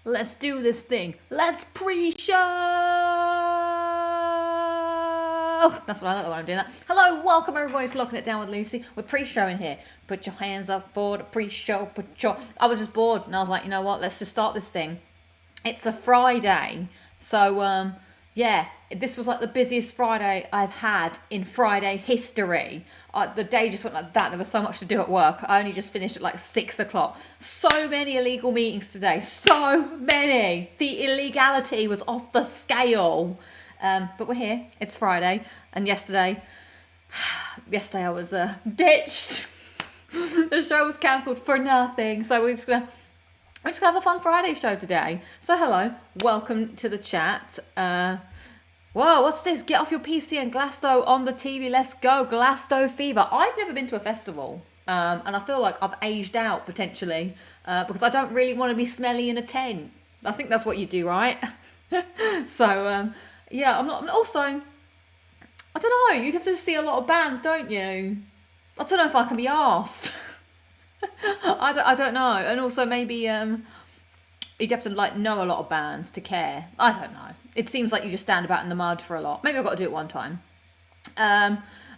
let's do this thing. Let's pre-show. That's what I like when I'm doing that. Hello, welcome everybody to Locking It Down with Lucy. We're pre-showing here. Put your hands up for the pre-show. I was just bored and I was like, you know what? Let's just start this thing. It's a Friday, so yeah, this was like the busiest Friday I've had in Friday history. The day just went like that. There was so much to do at work. I only just finished at like 6 o'clock. So many illegal meetings today. So many. The illegality was off the scale. But we're here. It's Friday. And yesterday I was ditched. The show was cancelled for nothing. So we're just going to have a fun Friday show today. So hello. Welcome to the chat. Whoa, what's this? Get off your PC and Glasto on the TV. Let's go. Glasto fever. I've never been to a festival. And I feel like I've aged out potentially. Because I don't really want to be smelly in a tent. I think that's what you do, right? So, yeah, I'm not. Also, I don't know. You'd have to see a lot of bands, don't you? I don't know if I can be arsed. I don't know. And also maybe you'd have to like know a lot of bands to care. I don't know. It seems like you just stand about in the mud for a lot. Maybe I've got to do it one time.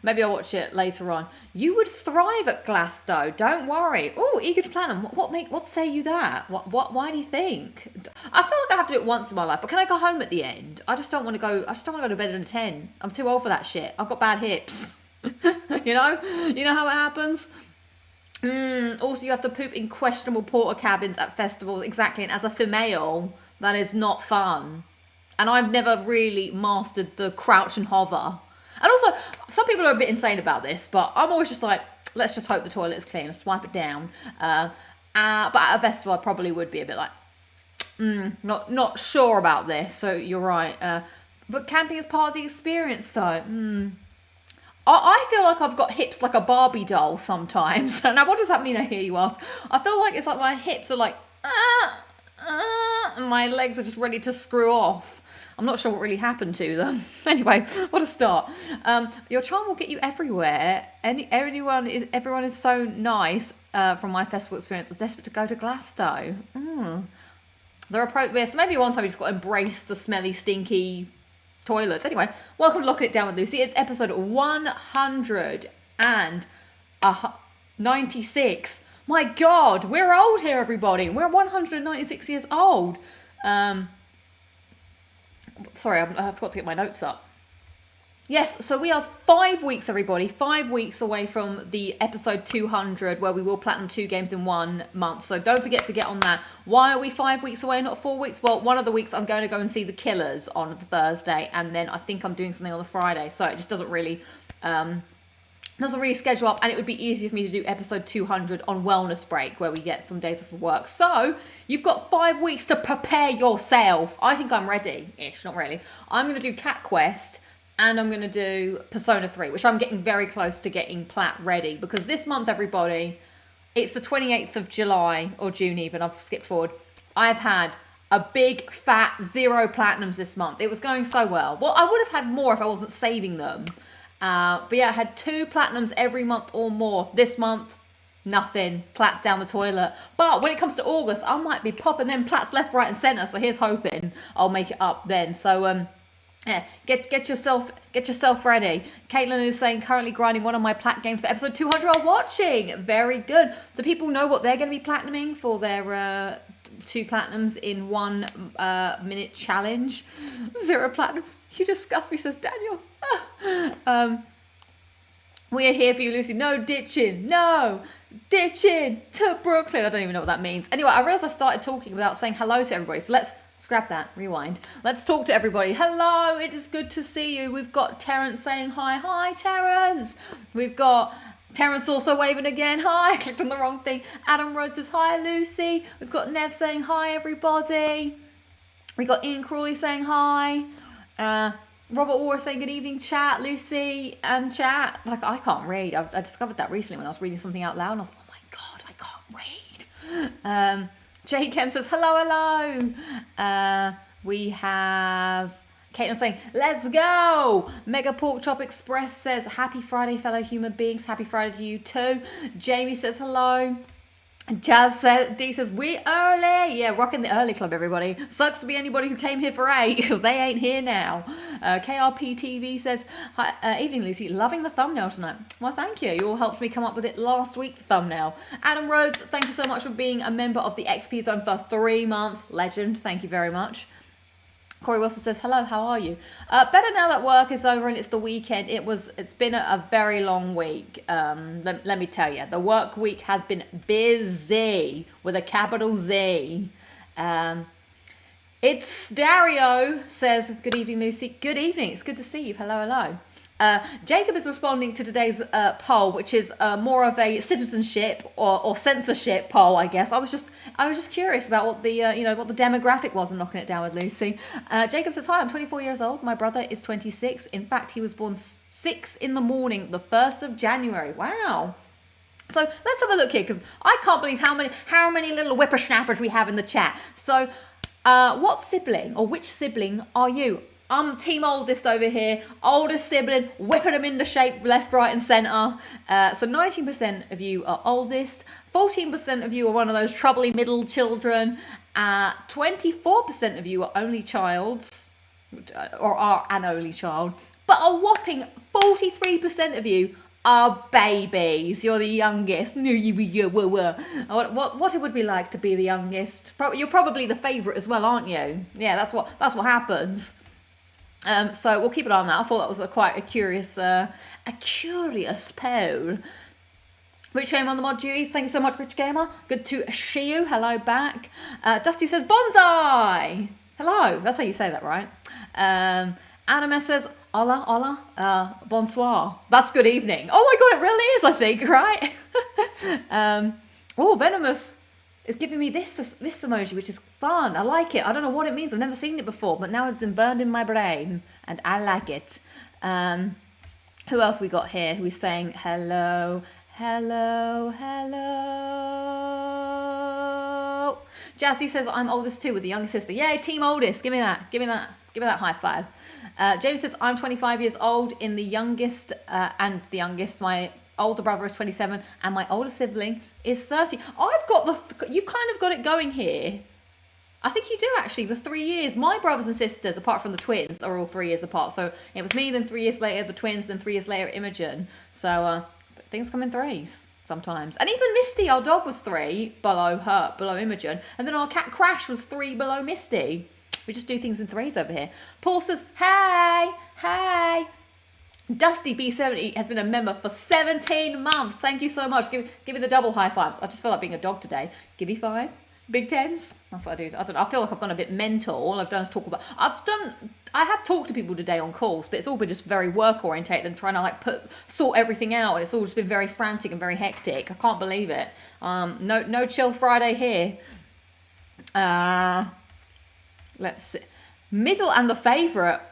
Maybe I'll watch it later on. You would thrive at Glasto. Don't worry. Oh, eager to plan. What say you that? Why do you think? I feel like I have to do it once in my life, but can I go home at the end? I just don't want to go. I just don't want to go to bed at 10. I'm too old for that shit. I've got bad hips. You know how it happens. Also, you have to poop in questionable porta cabins at festivals. Exactly. And as a female, that is not fun. And I've never really mastered the crouch and hover. And also, some people are a bit insane about this, but I'm always just like, let's just hope the toilet is clean and swipe it down. But at a festival, I probably would be a bit like, not sure about this. So you're right. But camping is part of the experience, though. I feel like I've got hips like a Barbie doll sometimes. Now, what does that mean, I hear you ask? I feel like it's like my hips are like, and my legs are just ready to screw off. I'm not sure what really happened to them. Anyway, what a start. Your charm will get you everywhere. Everyone is so nice from my festival experience. I'm desperate to go to Glasto. They're appropriate. So maybe one time you just got to embrace the smelly, stinky toilets. Anyway, welcome to Locking It Down with Lucy. It's episode 196. My God, we're old here, everybody. We're 196 years old. Sorry, I forgot to get my notes up. Yes, so we are 5 weeks, everybody. 5 weeks away from the episode 200, where we will platinum 2 games in 1 month. So don't forget to get on that. Why are we 5 weeks away, not 4 weeks? Well, one of the weeks I'm going to go and see the Killers on the Thursday, and then I think I'm doing something on the Friday. So it just doesn't really schedule up, and it would be easier for me to do episode 200 on wellness break, where we get some days off of work. So you've got 5 weeks to prepare yourself. I think I'm ready-ish, not really. I'm going to do Cat Quest, and I'm going to do Persona 3, which I'm getting very close to getting plat ready, because this month, everybody, it's the 28th of July, or June even, I've skipped forward. I've had a big fat 0 platinums this month. It was going so well. Well, I would have had more if I wasn't saving them. But yeah, I had 2 platinums every month or more. This month, nothing. Plats down the toilet. But when it comes to August, I might be popping them plats left, right, and centre. So here's hoping I'll make it up then. So yeah, get yourself ready. Caitlin is saying currently grinding one of my plat games for episode 200 are watching. Very good. Do people know what they're going to be platinuming for their 2 platinums in 1 minute challenge? 0 platinums. You disgust me, says Daniel. We are here for you, Lucy. No ditching to Brooklyn. I don't even know what that means. Anyway, I realized I started talking without saying hello to everybody. So let's scrap that, rewind. Let's talk to everybody. Hello, it is good to see you. We've got Terrence saying hi. Hi, Terrence. We've got Terrence also waving again. Hi, I clicked on the wrong thing. Adam Rhodes says hi, Lucy. We've got Nev saying hi, everybody. We got Ian Crawley saying hi. Robert Orr saying good evening, chat. Lucy and chat. Like, I can't read. I discovered that recently when I was reading something out loud, and I was like, oh my God, I can't read. Jay Kemp says hello. We have Caitlin saying, let's go. Mega Pork Chop Express says, happy Friday, fellow human beings. Happy Friday to you too. Jamie says hello. D says, we early. Yeah, rocking the early club, everybody. Sucks to be anybody who came here for 8 because they ain't here now. KRP TV says, hi, evening, Lucy. Loving the thumbnail tonight. Well, thank you. You all helped me come up with it last week, the thumbnail. Adam Rhodes, thank you so much for being a member of the XP Zone for 3 months. Legend. Thank you very much. Corey Wilson says, hello, how are you? Better now that work is over and it's the weekend. It's been a very long week. Let me tell you, the work week has been busy with a capital Z. It's Dario says, good evening, Lucy. Good evening. It's good to see you. Hello, hello. Jacob is responding to today's poll, which is more of a citizenship or censorship poll, I guess. I was just curious about what the what the demographic was and knocking it down with Lucy. Jacob says, hi, I'm 24 years old. My brother is 26. In fact, he was born 6 in the morning, the 1st of January. Wow. So let's have a look here, because I can't believe how many little whippersnappers we have in the chat. So what sibling or which sibling are you? I'm team oldest over here. Oldest sibling, whipping them into shape left, right and centre. So 19% of you are oldest. 14% of you are one of those troubly middle children. 24% of you are only childs, or are an only child. But a whopping 43% of you are babies. You're the youngest. No, what it would be like to be the youngest. You're probably the favourite as well, aren't you? Yeah, that's what happens. So we'll keep an eye on that. I thought that was quite a curious poll. Rich Gamer on the mod duties. Thank you so much, Rich Gamer. Good to see you. Hello back. Dusty says bonsai. Hello. That's how you say that, right? Anima says hola, hola, bonsoir. That's good evening. Oh my god, it really is, I think, right? Venomous is giving me this emoji, which is fun. I like it. I don't know what it means. I've never seen it before, but now it's been burned in my brain, and I like it. Who else we got here? Who is saying hello, hello, hello? Jazzy says, I'm oldest too, with the younger sister. Yay, team oldest. Give me that. Give me that high five. James says, I'm 25 years old in the youngest, and the youngest, my older brother is 27 and my older sibling is 30. You've kind of got it going here. I think you do actually, the 3 years. My brothers and sisters, apart from the twins, are all 3 years apart. So it was me, then 3 years later, the twins, then 3 years later, Imogen. So things come in threes sometimes. And even Misty, our dog, was 3 below Imogen. And then our cat Crash was 3 below Misty. We just do things in threes over here. Paul says, hey, hey. Dusty B70 has been a member for 17 months. Thank you so much. Give me the double high fives. I just feel like being a dog today. Give me 5. Big tens. That's what I do. I feel like I've gone a bit mental. All I've done is talk about. I have talked to people today on calls, but it's all been just very work orientated and trying to sort everything out. And it's all just been very frantic and very hectic. I can't believe it. No chill Friday here. Let's see. Middle and the favourite.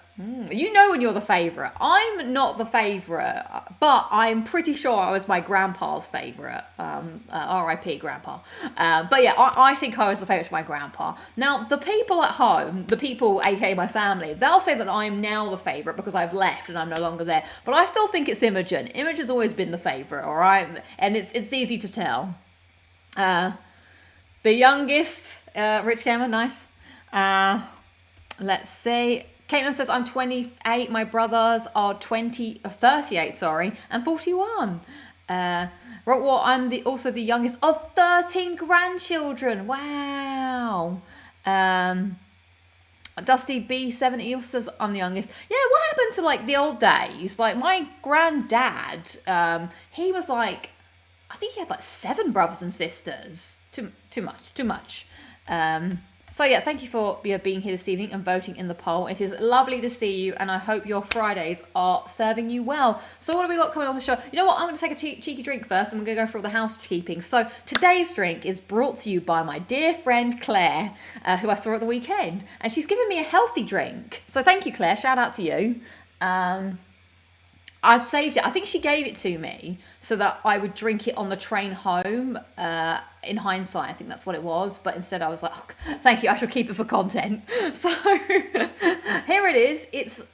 You know when you're the favourite. I'm not the favourite, but I'm pretty sure I was my grandpa's favourite. R.I.P. Grandpa. But yeah, I think I was the favourite to my grandpa. Now, the people at home, the people, aka my family, they'll say that I'm now the favourite because I've left and I'm no longer there. But I still think it's Imogen. Imogen's always been the favourite, all right? And it's easy to tell. The youngest, Rich Gamer, nice. Let's see. Caitlin says, I'm 28, my brothers are 38, and 41. I'm also the youngest of 13 grandchildren. Wow. Dusty B70 also says, I'm the youngest. Yeah, what happened to the old days? My granddad, he was I think he had 7 brothers and sisters. Too much. So yeah, thank you for being here this evening and voting in the poll. It is lovely to see you, and I hope your Fridays are serving you well. So what have we got coming on the show? You know what? I'm going to take a cheeky drink first, and we're going to go through all the housekeeping. So today's drink is brought to you by my dear friend Claire, who I saw at the weekend, and she's given me a healthy drink. So thank you, Claire. Shout out to you. I've saved it. I think she gave it to me so that I would drink it on the train home. In hindsight, I think that's what it was. But instead I was like, oh, thank you, I shall keep it for content. So here it is. It's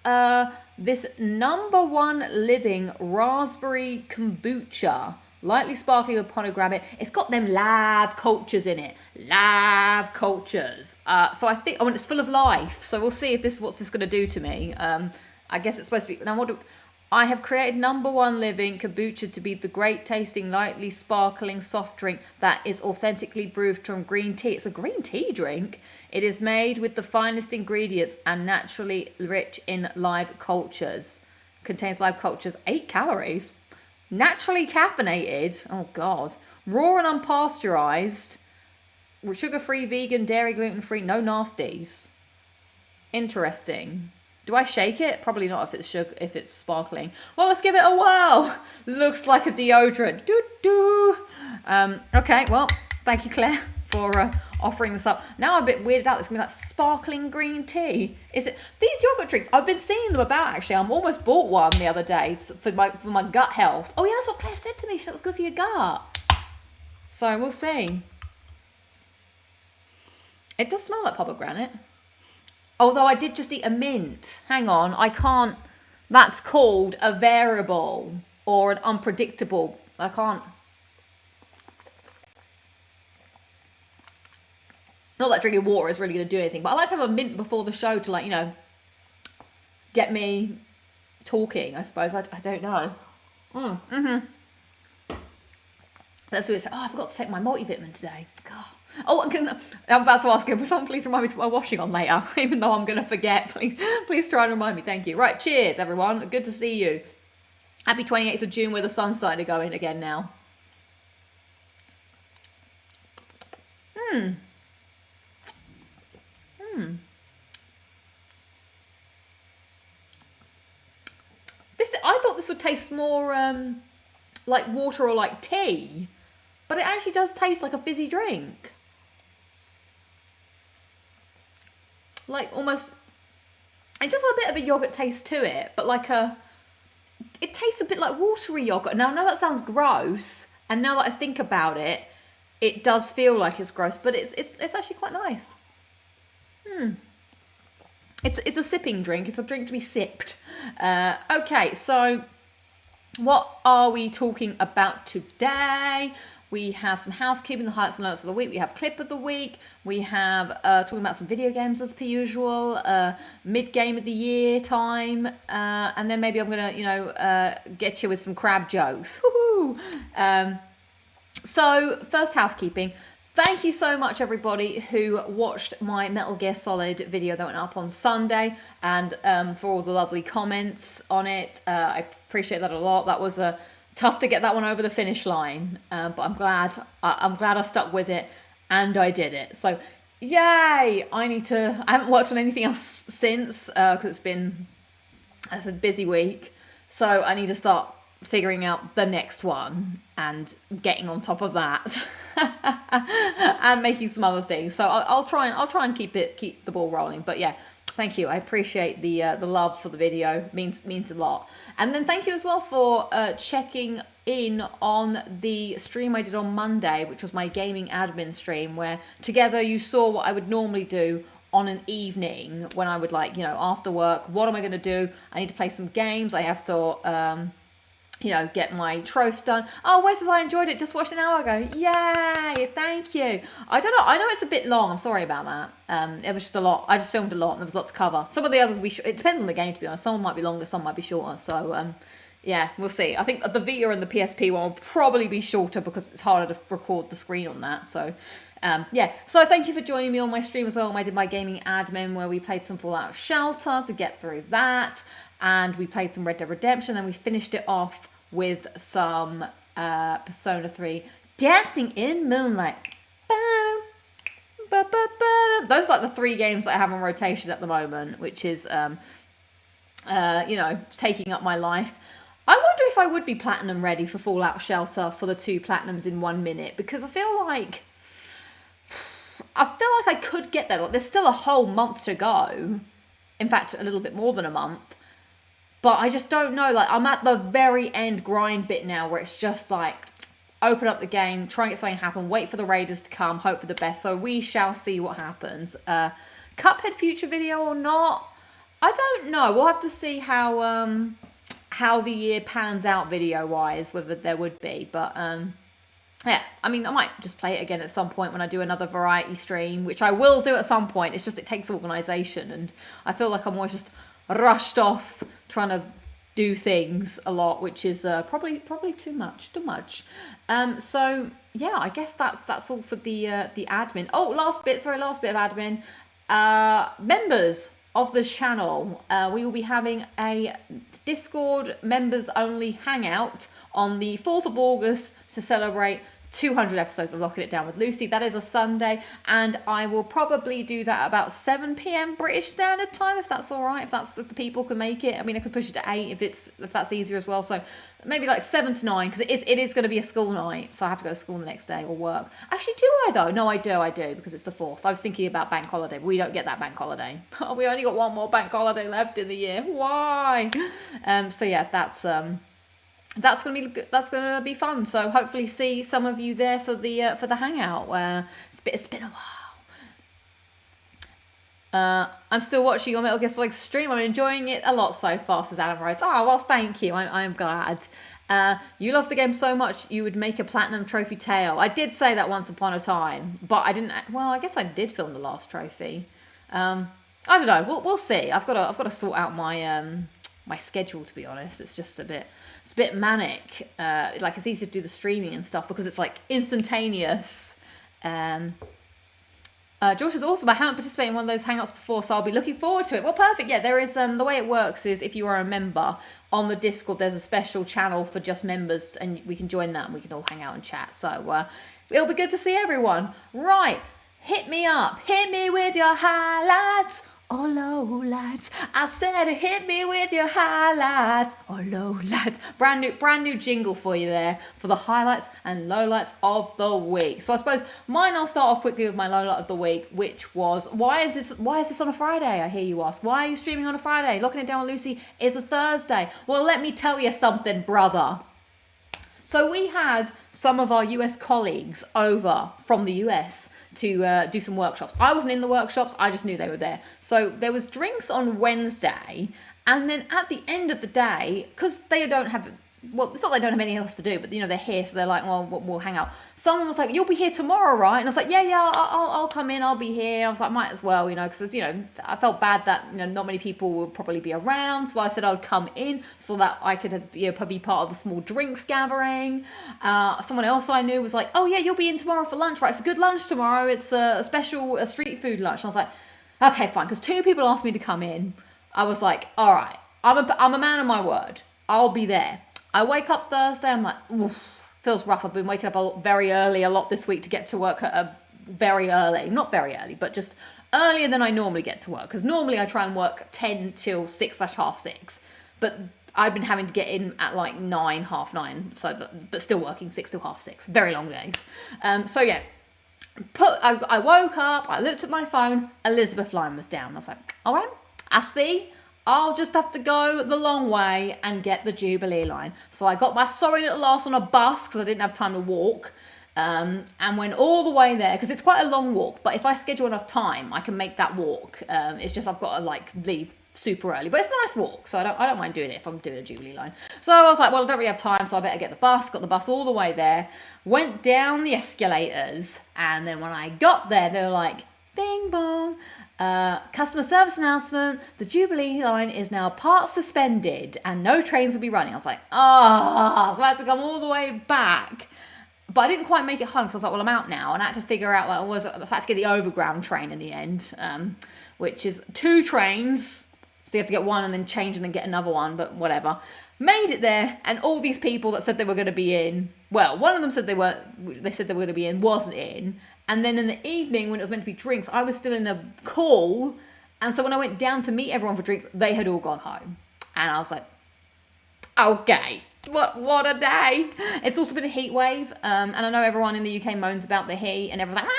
this #1 living raspberry kombucha Lightly sparkling with pomegranate. It's got them lab cultures in it. Lab cultures. So I think, it's full of life. So we'll see if what's this going to do to me. I guess it's supposed to be. Now, I have created #1 living kombucha to be the great tasting, lightly sparkling soft drink that is authentically brewed from green tea. It's a green tea drink. It is made with the finest ingredients and naturally rich in live cultures. Contains live cultures, 8 calories. Naturally caffeinated. Oh, God. Raw and unpasteurized. Sugar-free, vegan, dairy, gluten-free, no nasties. Interesting. Do I shake it? Probably not if it's sugar, if it's sparkling. Well, let's give it a whirl. Looks like a deodorant. Doo-doo. Okay, well, thank you, Claire, for offering this up. Now I'm a bit weirded out. It's going to be like sparkling green tea. Is it? These yogurt drinks, I've been seeing them about, actually. I almost bought one the other day for my gut health. Oh, yeah, that's what Claire said to me. She said it was good for your gut. So we'll see. It does smell like pomegranate. Although I did just eat a mint. Hang on, I can't. That's called a variable or an unpredictable. I can't. Not that drinking water is really going to do anything, but I like to have a mint before the show to, like, get me talking, I suppose. I don't know. That's what it's. Oh, I forgot to take my multivitamin today. God. Oh, I'm about to ask him, will someone please remind me to put my washing on later? Even though I'm going to forget. Please try and remind me. Thank you. Right, cheers, everyone. Good to see you. Happy 28th of June, where the sun's starting to go in again now. I thought this would taste more like water or like tea, but it actually does taste like a fizzy drink. Like almost, it does have a bit of a yogurt taste to it, but it tastes a bit like watery yogurt. Now I know that sounds gross, and now that I think about it, it does feel like it's gross, but it's actually quite nice. It's a sipping drink. It's a drink to be sipped. Okay, so what are we talking about today? We have some housekeeping, the highlights and lowlights of the week. We have clip of the week. We have talking about some video games as per usual. Mid-game of the year time. And then maybe I'm going to, get you with some crab jokes. Woohoo! So first housekeeping. Thank you so much, everybody who watched my Metal Gear Solid video that went up on Sunday, and for all the lovely comments on it. I appreciate that a lot. That was tough to get that one over the finish line, but I'm glad I stuck with it, and I did it. So, yay! I haven't worked on anything else since because it's been a busy week. So I need to start figuring out the next one and getting on top of that and making some other things. So I'll try and keep the ball rolling. But yeah, thank you. I appreciate the love for the video. Means a lot. And then thank you as well for checking in on the stream I did on Monday, which was my gaming admin stream, where together you saw what I would normally do on an evening when I would after work. What am I going to do? I need to play some games. I have to get my trophies done. Oh, Wes says I enjoyed it. Just watched an hour ago. Yay! Thank you. I don't know. I know it's a bit long. I'm sorry about that. It was just a lot. I just filmed a lot and there was a lot to cover. Some of the others it depends on the game, to be honest. Some might be longer, some might be shorter. So yeah, we'll see. I think the Vita and the PSP one will probably be shorter because it's harder to record the screen on that. So yeah. So thank you for joining me on my stream as well. I did my gaming admin where we played some Fallout Shelter to get through that, and we played some Red Dead Redemption. Then we finished it off with some Persona 3 Dancing in Moonlight. Those are like the 3 games that I have on rotation at the moment, which is taking up my life. I wonder if I would be platinum ready for Fallout Shelter for the 2 platinums in 1 minute, because I feel like I could get there. Like, there's still a whole month to go. In fact, a little bit more than a month. But I just don't know. Like, I'm at the very end grind bit now where it's just like, open up the game, try and get something to happen, wait for the raiders to come, hope for the best. So we shall see what happens. Cuphead future video or not? I don't know. We'll have to see how how the year pans out video wise, whether there would be, but yeah, I mean, I might just play it again at some point when I do another variety stream, which I will do at some point. It's just it takes organisation, and I feel like I'm always just rushed off trying to do things a lot, which is probably too much. So yeah, I guess that's all for the admin. Oh, last bit of admin. Members of the channel, we will be having a Discord members only hangout on the 4th of August to celebrate 200 episodes of Locking It Down with Lucy. That is a Sunday, and I will probably do that about 7 p.m. British Standard Time, if that's all right, if the people can make it. I mean, I could push it to 8 if that's easier as well. So maybe like 7 to 9, because it is going to be a school night, so I have to go to school the next day or work. Actually, do I though? No, I do, because it's the 4th. I was thinking about bank holiday, but we don't get that bank holiday. We only got one more bank holiday left in the year. Why? So yeah, that's gonna be good. That's gonna be fun. So hopefully see some of you there for the hangout. It's been a while. I'm still watching your Metal Gear Solid stream. I'm enjoying it a lot so far, says Alan Rose. Oh well, thank you. I'm glad. You love the game so much you would make a platinum trophy tale. I did say that once upon a time, but I didn't. Well, I guess I did film the last trophy. I don't know. We'll see. I've got to sort out my schedule, to be honest. It's a bit manic. Like, it's easy to do the streaming and stuff because it's like instantaneous. George is awesome. I haven't participated in one of those hangouts before, so I'll be looking forward to it. Well, perfect. Yeah, there is the way it works is if you are a member on the Discord, there's a special channel for just members, and we can join that and we can all hang out and chat. So it'll be good to see everyone. Right, hit me up. Hit me with your highlights or lowlights. I said hit me with your highlights or lowlights. Brand new jingle for you there for the highlights and lowlights of the week. So I suppose I'll start off quickly with my lowlight of the week, which was why is this on a Friday? I hear you ask. Why are you streaming on a Friday? Locking It Down with Lucy is a Thursday. Well, let me tell you something, brother. So we had some of our US colleagues over from the US to do some workshops. I wasn't in the workshops, I just knew they were there. So there was drinks on Wednesday, and then at the end of the day, because they don't have, well, it's not they don't have anything else to do, but they're here, so they're like, well, we'll hang out. Someone was like, you'll be here tomorrow, right? And I was like, yeah, I'll come in, I'll be here. I was like, might as well, because, I felt bad that, not many people would probably be around. So I said I'd come in so that I could, probably be part of a small drinks gathering. Someone else I knew was like, oh yeah, you'll be in tomorrow for lunch, right? It's a good lunch tomorrow. It's a special street food lunch. And I was like, okay, fine. Because 2 people asked me to come in. I was like, all right, I'm a man of my word. I'll be there. I wake up Thursday, I'm like, oof, feels rough. I've been waking up very early a lot this week to get to work very early. Not very early, but just earlier than I normally get to work. Because normally I try and work 10 till 6/6. But I've been having to get in at like 9, 9:30. But still working 6 till 6:30. Very long days. So yeah, I woke up, I looked at my phone, Elizabeth line was down. I was like, all right, I see. I'll just have to go the long way and get the Jubilee line. So I got my sorry little ass on a bus because I didn't have time to walk, and went all the way there because it's quite a long walk. But if I schedule enough time, I can make that walk. It's just I've got to leave super early, but it's a nice walk, so I don't mind doing it if I'm doing a Jubilee line. So I was like, well, I don't really have time, so I better get the bus. Got the bus all the way there, went down the escalators, and then when I got there, they were like, bing bong. Customer service announcement, the Jubilee line is now part suspended and no trains will be running. I was like, so I had to come all the way back. But I didn't quite make it home because I was like, well, I'm out now. And I had to figure out, I had to get the overground train in the end, which is 2 trains. So you have to get one and then change and then get another one, but whatever. Made it there, and all these people that said they were going to be in, well, one of them said they said they were going to be in, wasn't in. And then in the evening, when it was meant to be drinks, I was still in a call. And so when I went down to meet everyone for drinks, they had all gone home. And I was like, okay, what a day. It's also been a heat wave. And I know everyone in the UK moans about the heat and everyone's like,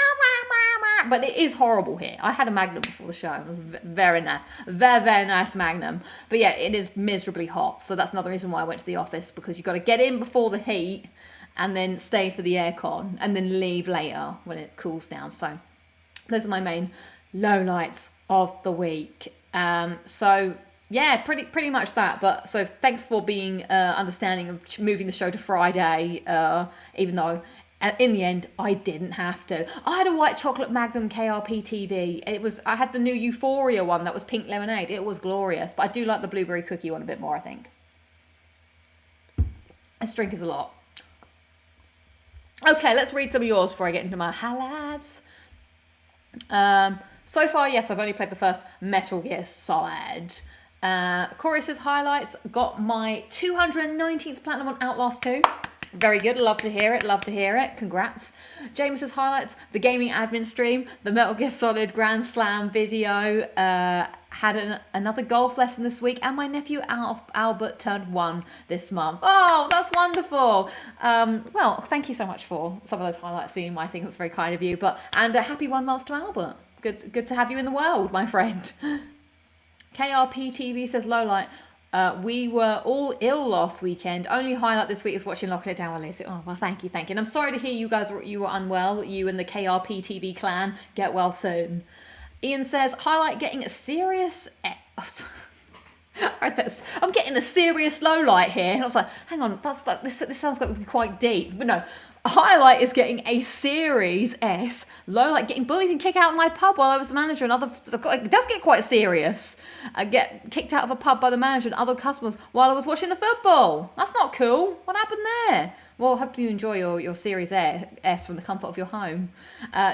but it is horrible here. I had a Magnum before the show. It was very nice. Very, very nice Magnum. But yeah, it is miserably hot. So that's another reason why I went to the office, because you've got to get in before the heat and then stay for the aircon, and then leave later when it cools down. So those are my main lowlights of the week. So Yeah, pretty much that. But so thanks for being understanding of moving the show to Friday, even though in the end I didn't have to. I had a white chocolate Magnum KRP TV. I had the new Euphoria one that was pink lemonade. It was glorious, but I do like the blueberry cookie one a bit more, I think. This drink is a lot. Okay, let's read some of yours before I get into my highlights. So far, yes, I've only played the first Metal Gear Solid. Corey says, highlights, got my 219th platinum on Outlast 2. Very good, love to hear it, congrats. Jamie says, highlights, the gaming admin stream, the Metal Gear Solid Grand Slam video, had another golf lesson this week, and my nephew Albert turned 1 this month. Oh, that's wonderful. Well, thank you so much for some of those highlights being my thing. That's very kind of you. And a happy 1 month to Albert. Good to have you in the world, my friend. KRP TV says, lowlight. We were all ill last weekend. Only highlight this week is watching Locking It Down with Lucy. Oh, well, thank you. And I'm sorry to hear you were unwell. You and the KRP TV clan, get well soon. Ian says, highlight getting a serious... I'm getting a serious low light here. And I was like, hang on, this sounds like it would be quite deep. But no, highlight is getting a Series S low light, getting bullied and kicked out of my pub while I was the manager. It does get quite serious. I get kicked out of a pub by the manager and other customers while I was watching the football. That's not cool. What happened there? Well, hope you enjoy your Series S from the comfort of your home.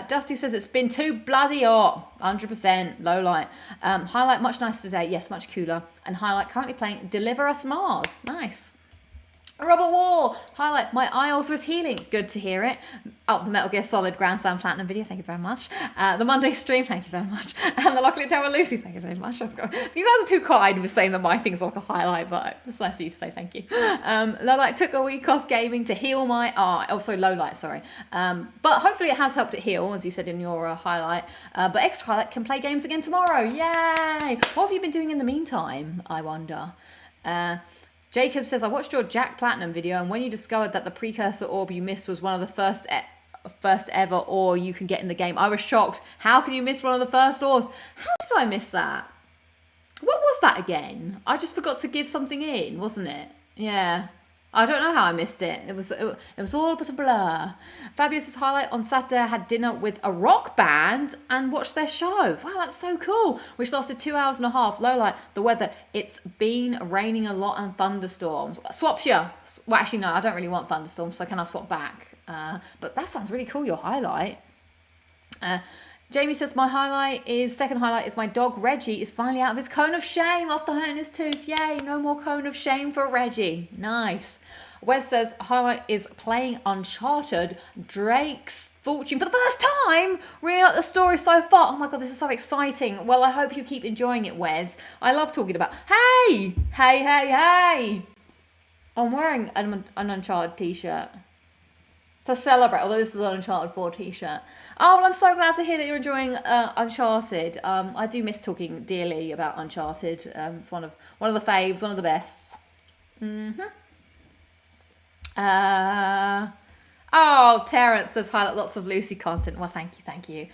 Dusty says, it's been too bloody hot. 100% low light. Highlight, much nicer today. Yes, much cooler. And highlight, currently playing Deliver Us Mars. Nice. Robert War, highlight, my IELTS was healing. Good to hear it. Oh, the Metal Gear Solid Grand Slam Platinum video, thank you very much. The Monday stream, thank you very much. And the Lockin It Down with Lucy, thank you very much. You guys are too kind with saying that my thing's like a highlight, but it's nice of you to say thank you. Lowlight, took a week off gaming to heal my eye. Oh, sorry, lowlight, sorry. But hopefully it has helped it heal, as you said in your highlight. But extra highlight, can play games again tomorrow. Yay! What have you been doing in the meantime, I wonder? Jacob says, I watched your Jack Platinum video, and when you discovered that the precursor orb you missed was one of the first ever ore you can get in the game, I was shocked. How can you miss one of the first ores? How did I miss that? What was that again? I just forgot to give something in, wasn't it? Yeah. I don't know how I missed it. It was all but a blur. Fabius's highlight, on Saturday I had dinner with a rock band and watched their show. Wow, that's so cool. Which lasted 2 hours and a half. Low light, the weather. It's been raining a lot and thunderstorms. Swaps you. Well, actually, no, I don't really want thunderstorms, so can I swap back? But that sounds really cool, your highlight. Jamie says, my second highlight is my dog Reggie is finally out of his cone of shame after hurting his tooth. Yay, no more cone of shame for Reggie. Nice. Wes says, highlight is playing Uncharted, Drake's Fortune for the first time. Really like the story so far. Oh my God, this is so exciting. Well, I hope you keep enjoying it, Wes. I love talking about, hey. I'm wearing an Uncharted t-shirt to celebrate, although this is an Uncharted 4 t-shirt. Oh, well, I'm so glad to hear that you're enjoying Uncharted. I do miss talking dearly about Uncharted. It's one of the faves, one of the best. Oh, Terrence says, highlight lots of Lucy content. Well, thank you.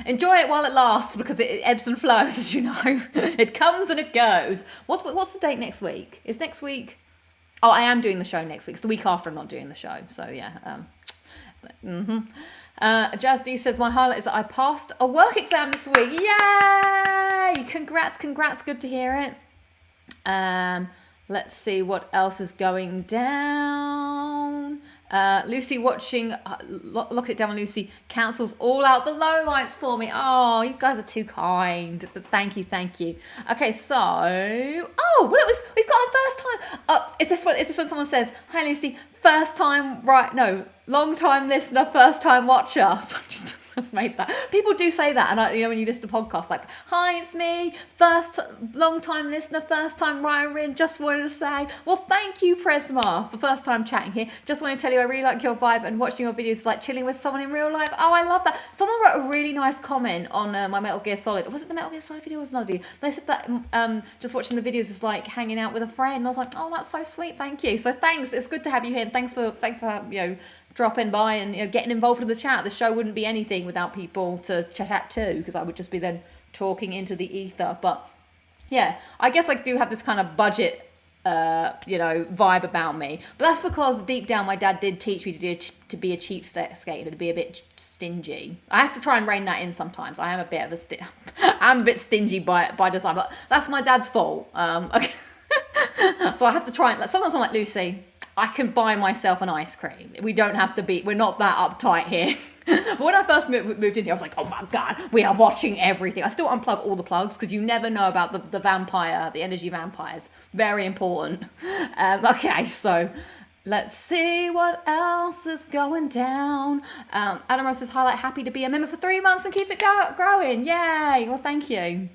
Enjoy it while it lasts, because it ebbs and flows, as you know. It comes and it goes. What's the date next week? Is next week... Oh, I am doing the show next week. It's the week after I'm not doing the show. So, yeah. Jazz D says, my highlight is that I passed a work exam this week. Yay! Congrats. Good to hear it. Let's see what else is going down. Lucy watching Lock It Down with Lucy cancels all out the lowlights for me. Oh, you guys are too kind. But thank you. Okay, so we've got a first time. Is this when someone says, "Hi Lucy, first time long time listener, first time watcher." So I just made that. People do say that, and when you listen to podcasts, like, "Hi, it's me, first long time listener, first time writer in. Just wanted to say, well, thank you, Presma, for first time chatting here. Just want to tell you I really like your vibe and watching your videos, like chilling with someone in real life. Oh, I love that." Someone wrote a really nice comment on my Metal Gear Solid. Was it the Metal Gear Solid video or was it another video? They said that just watching the videos is like hanging out with a friend. I was like, oh, that's so sweet. Thank you. So thanks. It's good to have you here, and thanks for dropping by and getting involved in the chat. The show wouldn't be anything without people to chat to, because I would just be then talking into the ether. But Yeah, I guess I do have this kind of budget vibe about me. But that's because deep down my dad did teach me to be a cheapskate and to be a bit stingy. I have to try and rein that in sometimes. I am a bit of I'm a bit stingy by design, but that's my dad's fault. Okay. So I have to try and sometimes I'm like, Lucy, I can buy myself an ice cream. We don't have to be, we're not that uptight here. But when I first moved in here, I was like, oh my God, we are watching everything. I still unplug all the plugs because you never know about the vampire, the energy vampires. Very important. Okay, so let's see what else is going down. Adam Rose says, highlight, happy to be a member for 3 months and keep it growing. Yay. Well, thank you.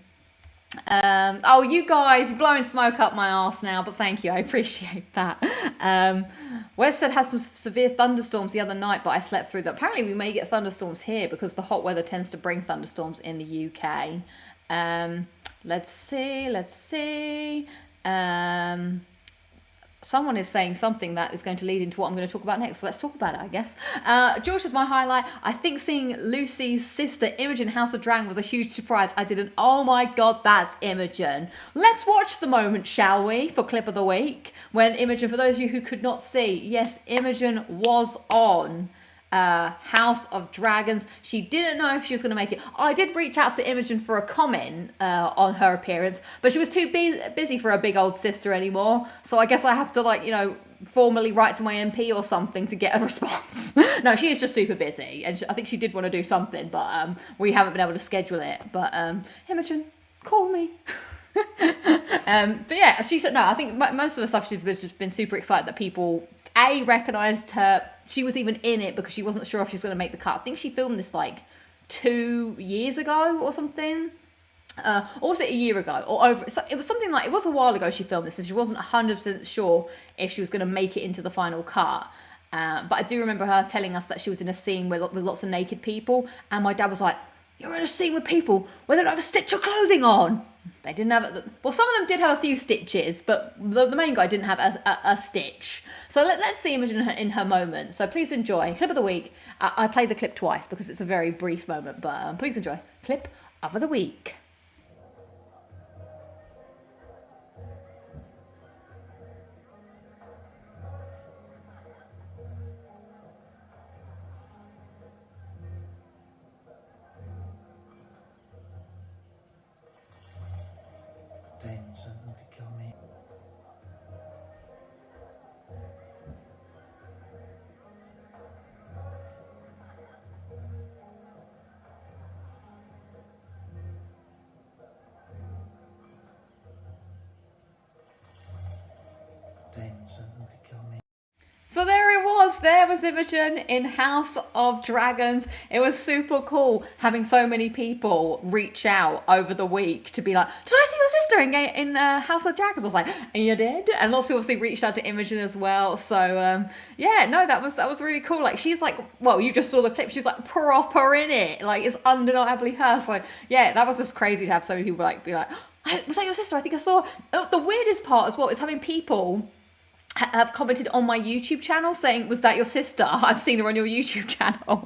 Oh, you guys, you're blowing smoke up my arse now, but thank you, I appreciate that. Wes said has some severe thunderstorms the other night, but I slept through them. Apparently we may get thunderstorms here because the hot weather tends to bring thunderstorms in the UK. Let's see. Someone is saying something that is going to lead into what I'm going to talk about next, so let's talk about it, I guess. George is my highlight. I think seeing Lucy's sister Imogen House of Dragon was a huge surprise. I didn't. Oh my God, that's Imogen. Let's watch the moment, shall we, for clip of the week. When Imogen, for those of you who could not see, yes, Imogen was on House of Dragons. She didn't know if she was going to make it. I did reach out to Imogen for a comment on her appearance, but she was too busy for her big old sister anymore. So I guess I have to formally write to my MP or something to get a response. No, she is just super busy, and I think she did want to do something, but we haven't been able to schedule it. But Imogen, call me. But yeah, she said no. I think most of the stuff she's just been super excited that people recognized her. She was even in it because she wasn't sure if she was going to make the cut. I think she filmed this 2 years ago or something. Also a year ago or over. So it was something it was a while ago she filmed this, so she wasn't 100% sure if she was going to make it into the final cut. But I do remember her telling us that she was in a scene with lots of naked people, and my dad was like, "You're in a scene with people where they don't have a stitch of clothing on." They didn't have well, some of them did have a few stitches, but the main guy didn't have a stitch. So let's see Imogen in her moment. So please enjoy clip of the week. I played the clip twice because it's a very brief moment, but please enjoy clip of the week. So there it was. There was Imogen in House of Dragons. It was super cool having so many people reach out over the week to be like, "Did I see your sister in House of Dragons?" I was like, "And you did?" And lots of people obviously reached out to Imogen as well. So yeah, no, that was really cool. She's well, you just saw the clip. She's proper in it. It's undeniably her. So yeah, that was just crazy to have so many people be like, "Was that your sister? I think I saw." The weirdest part as well is having people have commented on my YouTube channel saying, "Was that your sister? I've seen her on your YouTube channel."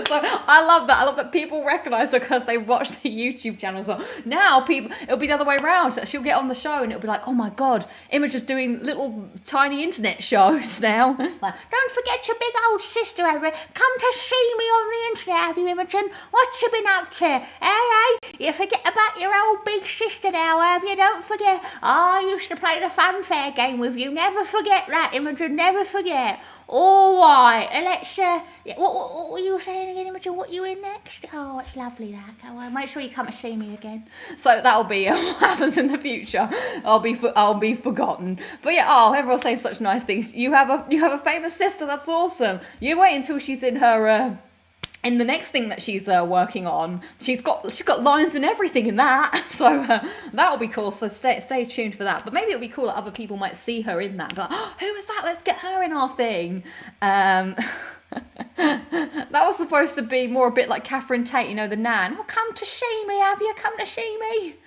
So I love that. I love that people recognize her because they watch the YouTube channel as well. Now it'll be the other way around. So she'll get on the show and it'll be like, "Oh my God, Imogen's doing little tiny internet shows now." "Don't forget your big old sister over here. Come to see me on the internet, have you, Imogen? What you been up to? Hey, you forget about your old big sister now, have you? Don't forget. I used to play the funfair game with you. Never forget that, Imogen. Never forget." All right, let's. What were you saying again, Imogen? What you in next? Oh, it's lovely that. Well, make sure you come and see me again. So that'll be what happens in the future. I'll be forgotten. But yeah, everyone's saying such nice things. You have a famous sister. That's awesome. You wait until she's in her. In the next thing that she's working on, she's got lines and everything in that, so that'll be cool. So stay tuned for that. But maybe it'll be cool that other people might see her in that. "Oh, who was that? Let's get her in our thing." That was supposed to be more a bit like Catherine Tate, the Nan. "Oh, come to see me, have you? Come to see me."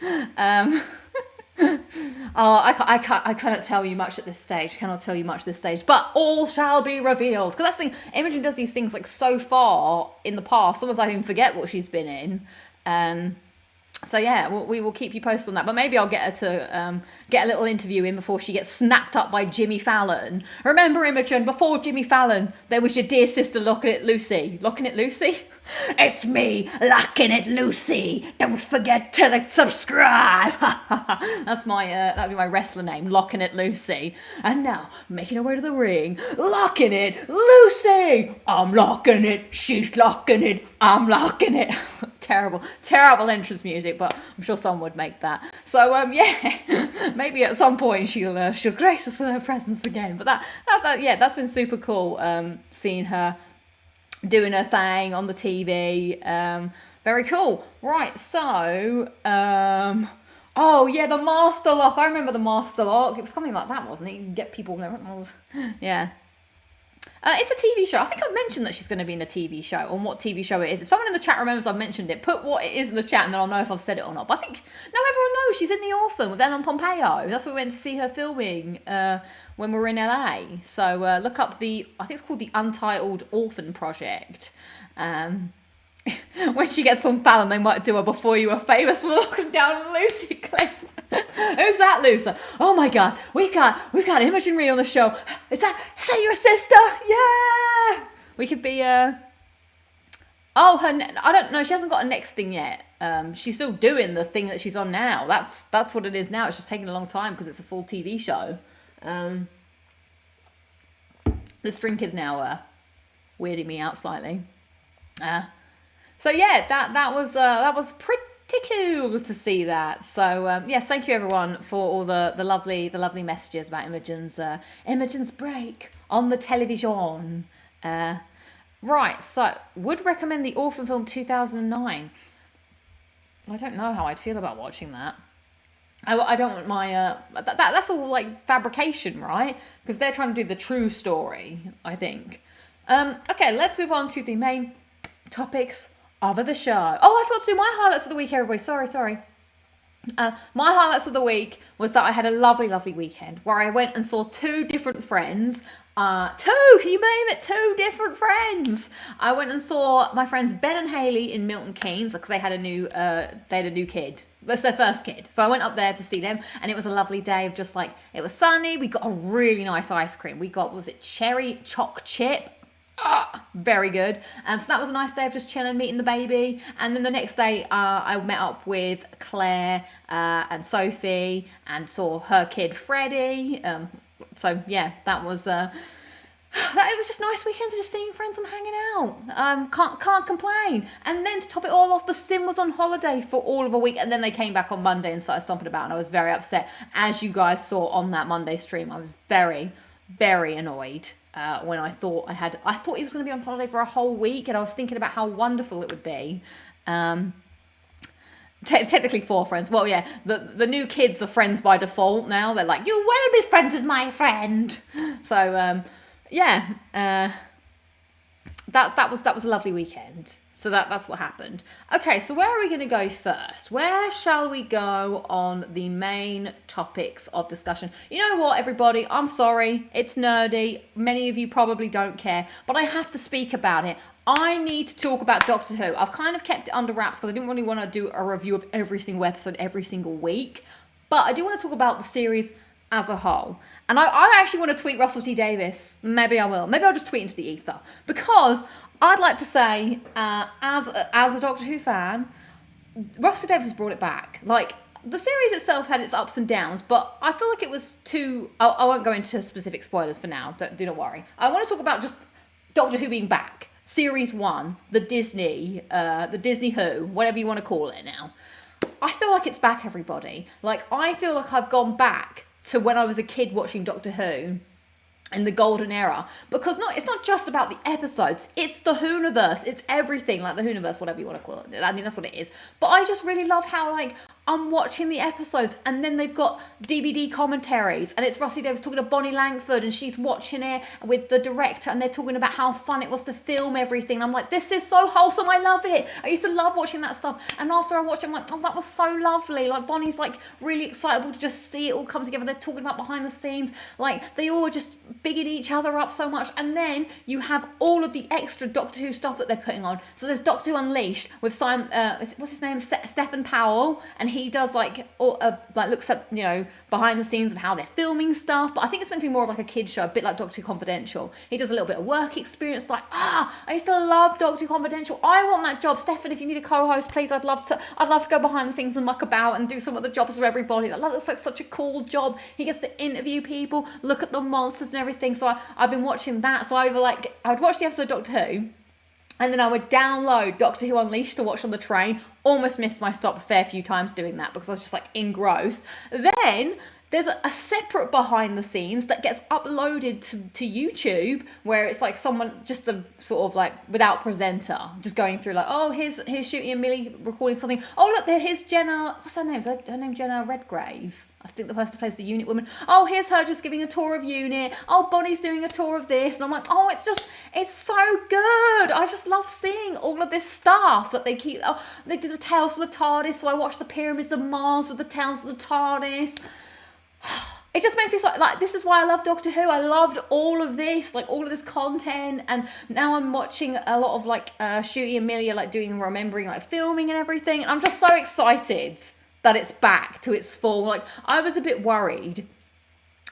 I cannot tell you much at this stage. But all shall be revealed. Because that's the thing. Imogen does these things so far in the past. Sometimes I even forget what she's been in. So yeah, we will keep you posted on that. But maybe I'll get her to get a little interview in before she gets snapped up by Jimmy Fallon. Remember, Imogen, before Jimmy Fallon, there was your dear sister Lockin It Lucy. Lockin It Lucy? It's me, Lockin It Lucy. Don't forget to subscribe. That's my that'd be my wrestler name, Lockin It Lucy. And now, making her way to the ring, Lockin It Lucy. I'm locking it. She's locking it. I'm locking it. Terrible entrance music, but I'm sure someone would make that. So yeah, maybe at some point she'll grace us with her presence again. But that's been super cool. Seeing her doing her thing on the TV. Very cool. Right, so oh yeah, the Master Lock. I remember the Master Lock. It was something like that, wasn't it? You can get people going. Yeah. It's a TV show. I think I've mentioned that she's going to be in a TV show, on what TV show it is. If someone in the chat remembers I've mentioned it, put what it is in the chat and then I'll know if I've said it or not. But I think, no, everyone knows she's in The Orphan with Ellen Pompeo. That's what we went to see her filming when we were in LA. So look up I think it's called the Untitled Orphan Project. When she gets on Fallon, they might do a Before You Were Famous walking down Lucy clips. Who's that, Lucy? Oh my God, we've got Imogen Reed on the show. Is that your sister? Yeah. We could be I don't know. She hasn't got a next thing yet. She's still doing the thing that she's on now. That's what it is now. It's just taking a long time because it's a full TV show. This drink is now weirding me out slightly. So yeah, that was pretty cool to see that. So yes, thank you everyone for all the lovely messages about Imogen's break on the television. Right, so would recommend the Orphan film 2009. I don't know how I'd feel about watching that. I don't want my that's all like fabrication, right? Because they're trying to do the true story, I think. Okay, let's move on to the main topics of the show. Oh, I forgot to do my highlights of the week, everybody. Sorry. My highlights of the week was that I had a lovely weekend where I went and saw two different friends. Can you believe it? Two different friends. I went and saw my friends Ben and Haley in Milton Keynes because they had a new kid. That's their first kid. So I went up there to see them, and it was a lovely day of just like, it was sunny. We got a really nice ice cream. We got, was it cherry choc chip? Very good. So that was a nice day of just chilling, meeting the baby. And then the next day I met up with Claire and Sophie and saw her kid Freddie. So yeah, that was it was just nice weekends of just seeing friends and hanging out. Can't complain. And then to top it all off, the Sim was on holiday for all of a week, and then they came back on Monday and started stomping about, and I was very upset. As you guys saw on that Monday stream, I was very annoyed. When I thought he was going to be on holiday for a whole week, and I was thinking about how wonderful it would be. Technically 4 friends. Well, yeah, the new kids are friends by default now. They're like, you will be friends with my friend. So that was a lovely weekend. So that's what happened. Okay, so where are we going to go first? Where shall we go on the main topics of discussion? You know what, everybody? I'm sorry. It's nerdy. Many of you probably don't care, but I have to speak about it. I need to talk about Doctor Who. I've kind of kept it under wraps because I didn't really want to do a review of every single episode every single week, but I do want to talk about the series as a whole. And I actually want to tweet Russell T Davies. Maybe I will. Maybe I'll just tweet into the ether, because I'd like to say, as a Doctor Who fan, Russell Davies brought it back. Like, the series itself had its ups and downs, but I feel like it was too... I won't go into specific spoilers for now. Do not worry. I want to talk about just Doctor Who being back. Series 1, the Disney Who, whatever you want to call it now. I feel like it's back, everybody. Like, I feel like I've gone back to when I was a kid watching Doctor Who in the golden era, because it's not just about the episodes, it's the Whoniverse, it's everything, like the Whoniverse, whatever you want to call it. I mean, that's what it is. But I just really love how, like, I'm watching the episodes, and then they've got DVD commentaries, and it's Rusty Davis talking to Bonnie Langford, and she's watching it with the director, and they're talking about how fun it was to film everything. I'm like, this is so wholesome. I love it. I used to love watching that stuff. And after I watched it, I'm like, oh, that was so lovely. Like, Bonnie's like really excitable to just see it all come together. They're talking about behind the scenes. Like, they all just bigging each other up so much. And then you have all of the extra Doctor Who stuff that they're putting on. So there's Doctor Who Unleashed with Simon, what's his name? Stephen Powell, and he does like looks at, you know, behind the scenes of how they're filming stuff. But I think it's meant to be more of like a kid show, a bit like Doctor Who Confidential. He does a little bit of work experience. Like, I used to love Doctor Who Confidential. I want that job, Stefan. If you need a co-host, please, I'd love to go behind the scenes and muck about and do some of the jobs for everybody. That looks like such a cool job. He gets to interview people, look at the monsters and everything. So I've been watching that. So I would watch the episode of Doctor Who, and then I would download Doctor Who Unleashed to watch on the train. Almost missed my stop a fair few times doing that because I was just like engrossed. Then there's a separate behind the scenes that gets uploaded to YouTube, where it's like someone, just a sort of like without presenter, just going through like, oh, here's Shooty and Millie recording something. Oh, look, here's Jenna. What's her name? Is her name Jenna Redgrave? I think the person who plays the unit woman. Oh, here's her just giving a tour of unit. Oh, Bonnie's doing a tour of this. And I'm like, oh, it's so good. I just love seeing all of this stuff that they keep. Oh, they did the Tales from the TARDIS, so I watched the Pyramids of Mars with the Tales of the TARDIS. It just makes me like this is why I love Doctor Who. I loved all of this, like all of this content, and now I'm watching a lot of like Shooty and Millie like doing remembering like filming and everything, and I'm just so excited that it's back to its full. Like, I was a bit worried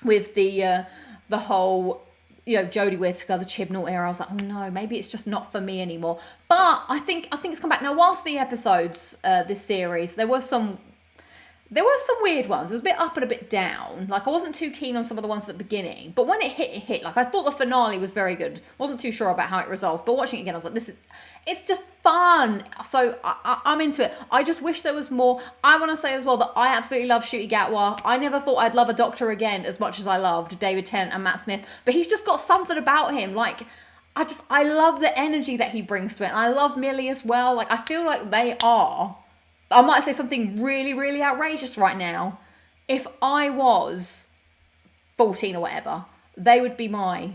with the whole, you know, Jodie Whittaker, the Chibnall era. I was like, oh no, maybe it's just not for me anymore. But I think it's come back now. Whilst the episodes, this series, there were some weird ones. It was a bit up and a bit down. Like, I wasn't too keen on some of the ones at the beginning. But when it hit. Like, I thought the finale was very good. Wasn't too sure about how it resolved. But watching it again, I was like, it's just fun. So I'm into it. I just wish there was more. I want to say as well that I absolutely love Ncuti Gatwa. I never thought I'd love a Doctor again as much as I loved David Tennant and Matt Smith. But he's just got something about him. Like, I love the energy that he brings to it. And I love Millie as well. Like, I feel like they are... I might say something really, really outrageous right now. If I was 14 or whatever, they would be my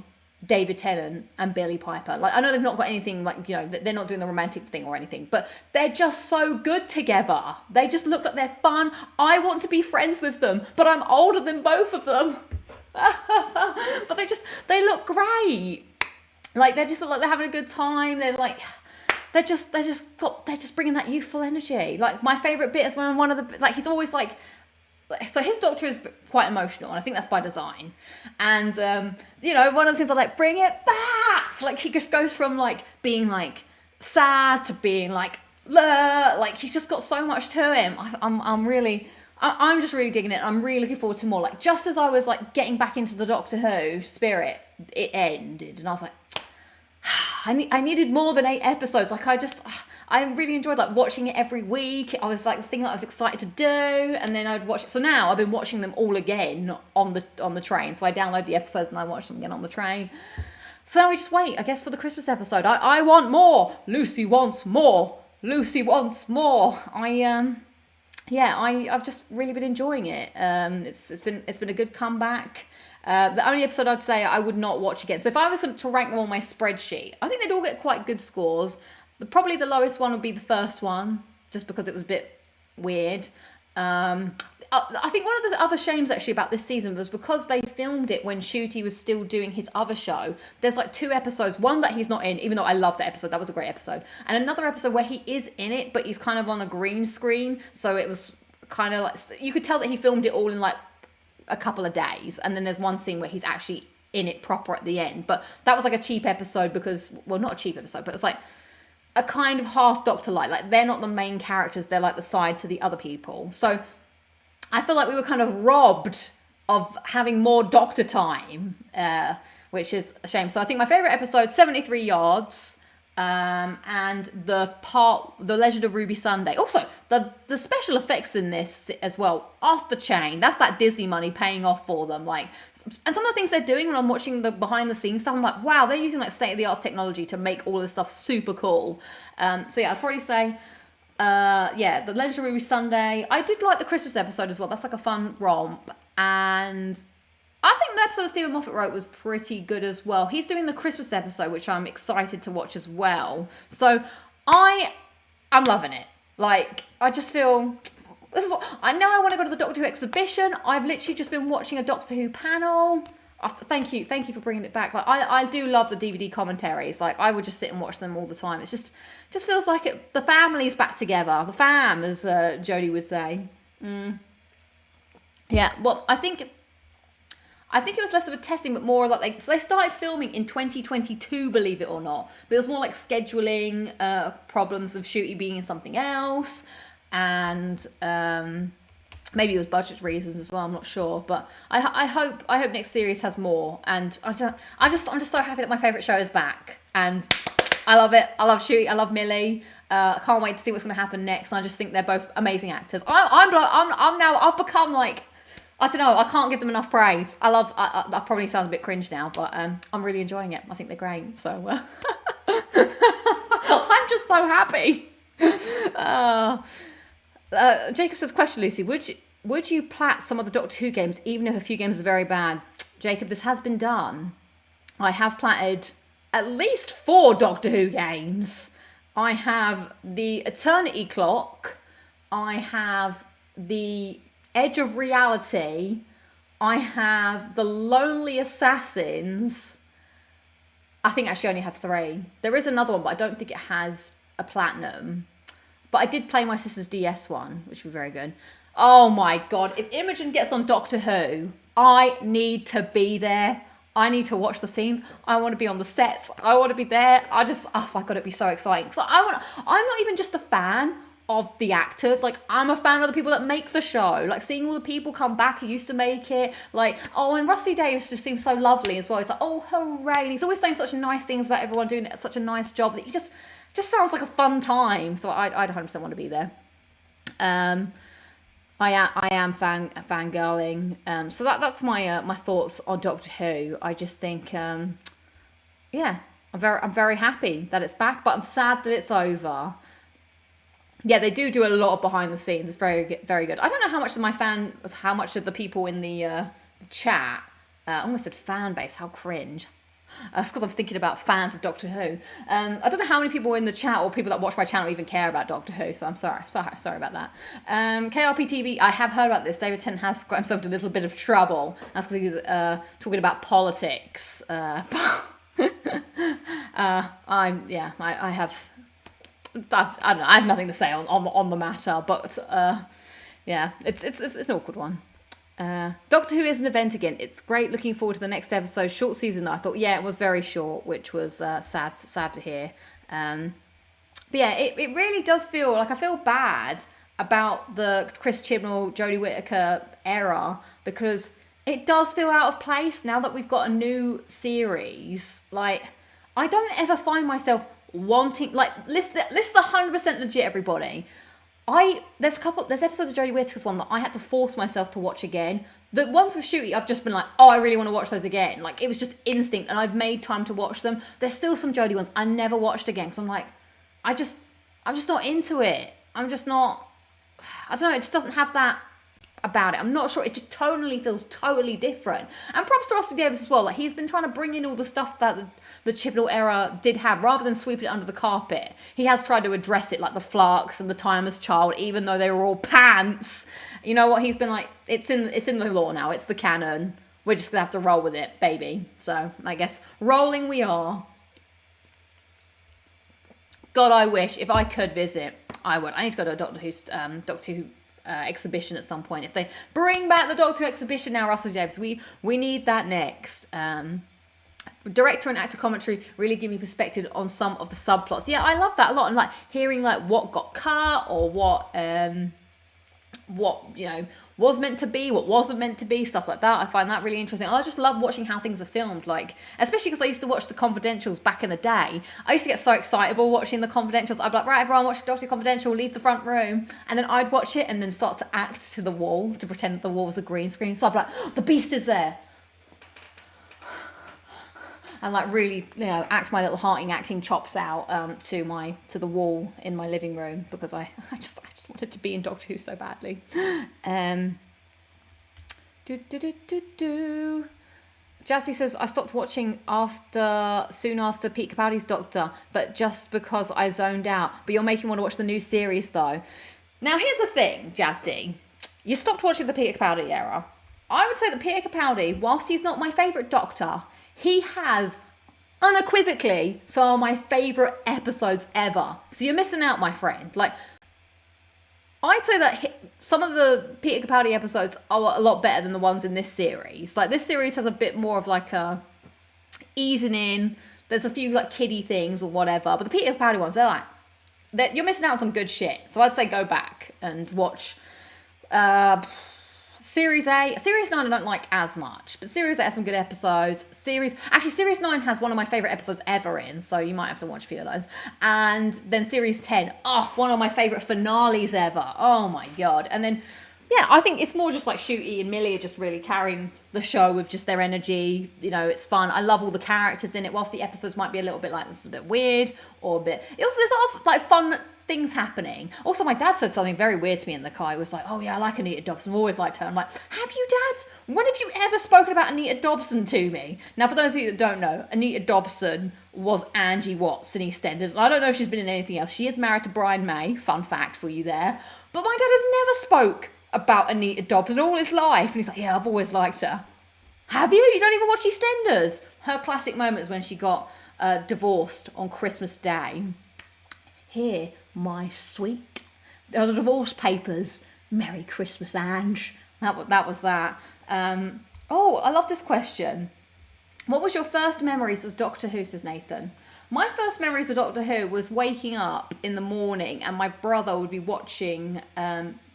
David Tennant and Billie Piper. Like, I know they've not got anything, like, you know, they're not doing the romantic thing or anything, but they're just so good together. They just look like they're fun. I want to be friends with them, but I'm older than both of them. But they look great. Like, they just look like they're having a good time. They're like... They're just bringing that youthful energy. Like, my favourite bit is when one of the, like, he's always like, so his Doctor is quite emotional, and I think that's by design. And, you know, one of the things I like, bring it back. Like, he just goes from like being like sad to being like, like, he's just got so much to him. I'm just really digging it. I'm really looking forward to more. Like, just as I was like getting back into the Doctor Who spirit, it ended, and I was like, I needed more than 8 episodes. Like, I really enjoyed like watching it every week. I was like the thing that I was excited to do, and then I'd watch it. So now I've been watching them all again on the train. So I download the episodes and I watch them again on the train. So now we just wait, I guess, for the Christmas episode. I want more. Lucy wants more. Lucy wants more. I've just really been enjoying it. It's been a good comeback. The only episode I'd say I would not watch again. So if I was to rank them on my spreadsheet, I think they'd all get quite good scores. Probably the lowest one would be the first one, just because it was a bit weird. I think one of the other shames actually about this season was because they filmed it when Ncuti was still doing his other show. There's like 2 episodes, one that he's not in, even though I love that episode. That was a great episode. And another episode where he is in it, but he's kind of on a green screen. So it was kind of like, you could tell that he filmed it all in like a couple of days, and then there's one scene where he's actually in it proper at the end. But that was like a cheap episode because, well, not a cheap episode, but it's like a kind of half Doctor Light. Like, they're not the main characters, they're like the side to the other people. So I feel like we were kind of robbed of having more Doctor time, which is a shame. So I think my favourite episode, 73 Yards, and the Legend of Ruby Sunday. Also, the special effects in this as well, off the chain. That's that Disney money paying off for them. Like, and some of the things they're doing when I'm watching the behind the scenes stuff, I'm like, wow, they're using like state of the art technology to make all this stuff super cool. So yeah, I'd probably say Yeah, the Legendary Sunday. I did like the Christmas episode as well. That's like a fun romp. And I think the episode that Stephen Moffat wrote was pretty good as well. He's doing the Christmas episode, which I'm excited to watch as well. So I'm loving it. Like, I just feel... This is what, I know I want to go to the Doctor Who exhibition. I've literally just been watching a Doctor Who panel. Thank you for bringing it back. Like, I do love the DVD commentaries. Like, I would just sit and watch them all the time. It's just feels like the family's back together. The fam, as Jodie would say. Yeah, well, I think it was less of a testing, but more like they started filming in 2022, believe it or not. But it was more like scheduling problems with Shooty being in something else, and maybe it was budget reasons as well. I'm not sure, but I hope next series has more. And I'm just so happy that my favorite show is back, and I love it. I love Shooty. I love Millie. I can't wait to see what's going to happen next. And I just think they're both amazing actors. I've become like, I don't know, I can't give them enough praise. That probably sounds a bit cringe now, but I'm really enjoying it. I think they're great. So I'm just so happy. Jacob says, question, Lucy, would you plat some of the Doctor Who games, even if a few games are very bad? Jacob, this has been done. I have platted at least 4 Doctor Who games. I have the Eternity Clock. I have the Edge of Reality. I have the Lonely Assassins. I think I actually only have 3. There is another one, but I don't think it has a platinum. But I did play my sister's DS one, which would be very good. Oh my God. If Imogen gets on Doctor Who, I need to be there. I need to watch the scenes. I want to be on the sets. I want to be there. Oh my God, it'd be so exciting. So I'm not even just a fan of the actors. Like, I'm a fan of the people that make the show. Like, seeing all the people come back who used to make it. Like, and Rusty Davis just seems so lovely as well. It's like, oh, hooray. And he's always saying such nice things about everyone doing such a nice job that he just sounds like a fun time. So I'd 100% want to be there. I am fangirling. So that's my thoughts on Doctor Who. I just think, I'm very happy that it's back, but I'm sad that it's over. Yeah, they do a lot of behind the scenes. It's very, very good. I don't know how much of the people in the chat, I almost said fan base, how cringe. It's because I'm thinking about fans of Doctor Who. I don't know how many people in the chat or people that watch my channel even care about Doctor Who, so I'm sorry about that. KRPTV, I have heard about this. David Tennant has got himself in a little bit of trouble. That's because he's talking about politics. I have nothing to say on the matter, but it's an awkward one. Doctor Who is an event again. It's great. Looking forward to the next episode. Short season. I thought, it was very short, which was sad to hear. But yeah, it really does feel like I feel bad about the Chris Chibnall, Jodie Whittaker era, because it does feel out of place now that we've got a new series. Like, I don't ever find myself wanting, like, this is 100% legit, everybody. There's episodes of Jodie Whittaker's one that I had to force myself to watch again. The ones with Shooty, I've just been like, oh, I really want to watch those again. Like, it was just instinct, and I've made time to watch them. There's still some Jodie ones I never watched again, because I'm like, I'm just not into it. I'm just not, I don't know, it just doesn't have that about it. I'm not sure. It just tonally feels totally different. And props to Rusty Davis as well. Like, he's been trying to bring in all the stuff that the Chibnall era did have, rather than sweeping it under the carpet. He has tried to address it, like the Flarks and the Timeless Child, even though they were all pants. You know what? He's been like, it's in the law now. It's the canon. We're just gonna have to roll with it, baby. So I guess rolling we are. God, I wish if I could visit, I would. I need to go to a Doctor Who exhibition at some point. If they bring back the Doctor Who exhibition now, Russell Davis, we need that next. Director and actor commentary really give me perspective on some of the subplots. Yeah, I love that a lot, and like hearing like what got cut or what was meant to be, what wasn't meant to be, stuff like that. I find that really interesting. And I just love watching how things are filmed, like, especially because I used to watch the Confidentials back in the day. I used to get so excitable watching the Confidentials. I'd be like, right, everyone watch Doctor Confidential, leave the front room. And then I'd watch it and then start to act to the wall to pretend that the wall was a green screen. So I'd be like, oh, the Beast is there. and like really, act my little hearting acting chops out to the wall in my living room, because I just wanted to be in Doctor Who so badly. Jazzy says, I stopped watching soon after Pete Capaldi's Doctor, but just because I zoned out. But you're making me want to watch the new series, though. Now, here's the thing, Jazzy. You stopped watching the Peter Capaldi era. I would say that Peter Capaldi, whilst he's not my favourite Doctor, he has unequivocally some of my favourite episodes ever. So you're missing out, my friend. Like, I'd say that some of the Peter Capaldi episodes are a lot better than the ones in this series. Like, this series has a bit more of like a easing in. There's a few like kiddie things or whatever, but the Peter Capaldi ones, you're missing out on some good shit. So I'd say go back and watch Series 8. Series 9 I don't like as much, but Series 8 has some good episodes. Series 9 has one of my favourite episodes ever in, so you might have to watch a few of those. And then Series 10, one of my favourite finales ever. Oh my god. And then, yeah, I think it's more just like Shooty and Millie are just really carrying the show with just their energy. It's fun. I love all the characters in it, whilst the episodes might be a little bit like, this is a bit weird, or a bit... There's a lot of like fun things happening. Also, my dad said something very weird to me in the car. He was like, oh yeah, I like Anita Dobson. I've always liked her. I'm like, have you, Dad? When have you ever spoken about Anita Dobson to me? Now, for those of you that don't know, Anita Dobson was Angie Watts in EastEnders. I don't know if she's been in anything else. She is married to Brian May. Fun fact for you there. But my dad has never spoke about Anita Dobson all his life. And he's like, yeah, I've always liked her. Have you? You don't even watch EastEnders? Her classic moments when she got divorced on Christmas Day. Here, my sweet, the divorce papers. Merry Christmas, Ange. That was that. I love this question. What was your first memories of Doctor Who, says Nathan? My first memories of Doctor Who was waking up in the morning and my brother would be watching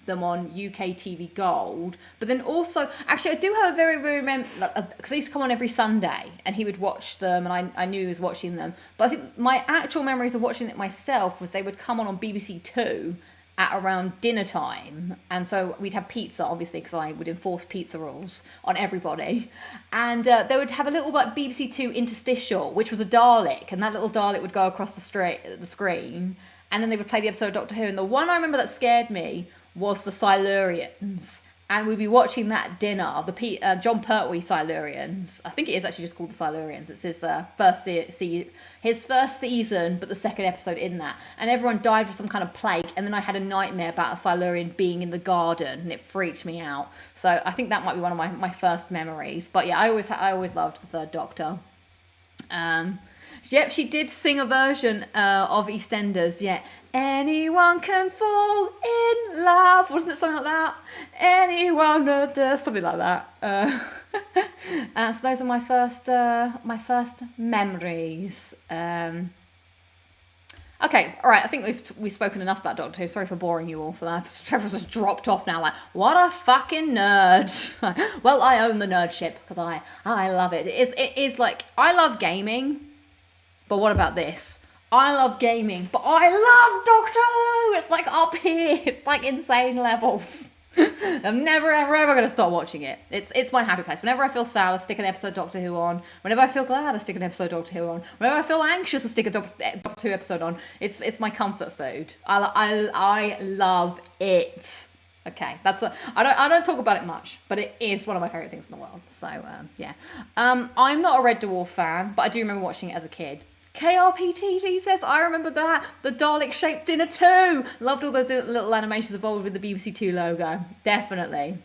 them on UK TV Gold. But then also, actually, I do have a very, very because they used to come on every Sunday and he would watch them and I knew he was watching them. But I think my actual memories of watching it myself was they would come on BBC Two at around dinner time. And so we'd have pizza, obviously, because I would enforce pizza rules on everybody. And they would have a little like BBC Two interstitial, which was a Dalek. And that little Dalek would go across the screen. And then they would play the episode of Doctor Who. And the one I remember that scared me was the Silurians, and we'd be watching that at dinner, the John Pertwee Silurians. I think it is actually just called the Silurians. It's his first season, but the second episode in that. And everyone died from some kind of plague, and then I had a nightmare about a Silurian being in the garden, and it freaked me out. So I think that might be one of my first memories. But yeah, I always loved the Third Doctor. Yep, she did sing a version of EastEnders. Yeah, anyone can fall in love. Wasn't it something like that? Anyone, something like that. So those are my first memories. Okay, all right. I think we've spoken enough about Doctor Who. Sorry for boring you all for that. Trevor's just dropped off now. Like, what a fucking nerd. Well, I own the nerdship because I love it. It is like, I love gaming. But what about this? I love gaming, but I love Doctor Who. It's like up here. It's like insane levels. I'm never, ever, ever going to stop watching it. It's my happy place. Whenever I feel sad, I stick an episode of Doctor Who on. Whenever I feel glad, I stick an episode of Doctor Who on. Whenever I feel anxious, I stick a Doctor Who episode on. It's my comfort food. I love it. Okay, I don't talk about it much, but it is one of my favourite things in the world. So, yeah. I'm not a Red Dwarf fan, but I do remember watching it as a kid. KRPTV says, I remember that. The Dalek-shaped dinner too. Loved all those little animations involved with the BBC Two logo. Definitely.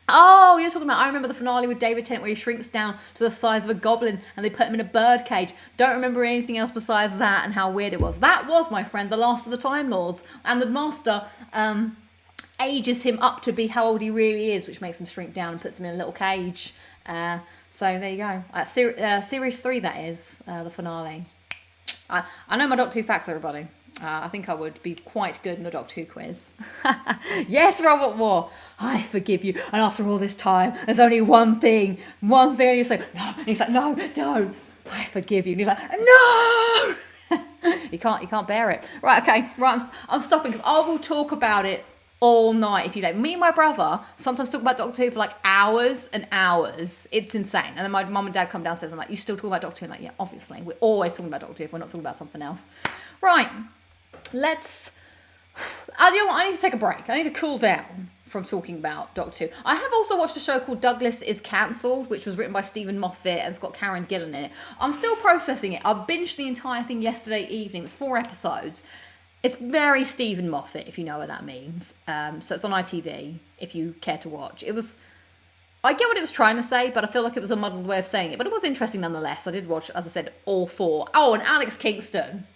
Oh, you're talking about, I remember the finale with David Tennant where he shrinks down to the size of a goblin and they put him in a bird cage. Don't remember anything else besides that and how weird it was. That was, my friend, the last of the Time Lords. And the Master ages him up to be how old he really is, which makes him shrink down and puts him in a little cage. So there you go. Series 3, that is, the finale. I know my Doctor Who facts, everybody. I think I would be quite good in a Doctor Who quiz. Yes, Robert Moore, I forgive you. And after all this time, there's only one thing. And you say, no. And he's like, no, don't. I forgive you. And he's like, no. He can't bear it. Right, okay. Right, I'm stopping because I will talk about it all night if you like. Me and my brother sometimes talk about Doctor Who for like hours and hours. It's insane. And then my mum and dad come downstairs and I'm like, you still talk about Doctor Who? I'm like, yeah, obviously. We're always talking about Doctor Who if we're not talking about something else. Right. I need to take a break. I need to cool down from talking about Doctor Who. I have also watched a show called Douglas is Cancelled, which was written by Stephen Moffat and it's got Karen Gillan in it. I'm still processing it. I binged the entire thing yesterday evening. It's 4 episodes. It's very Stephen Moffat, if you know what that means. So it's on ITV, if you care to watch. I get what it was trying to say, but I feel like it was a muddled way of saying it. But it was interesting nonetheless. I did watch, as I said, all 4. Oh, and Alex Kingston.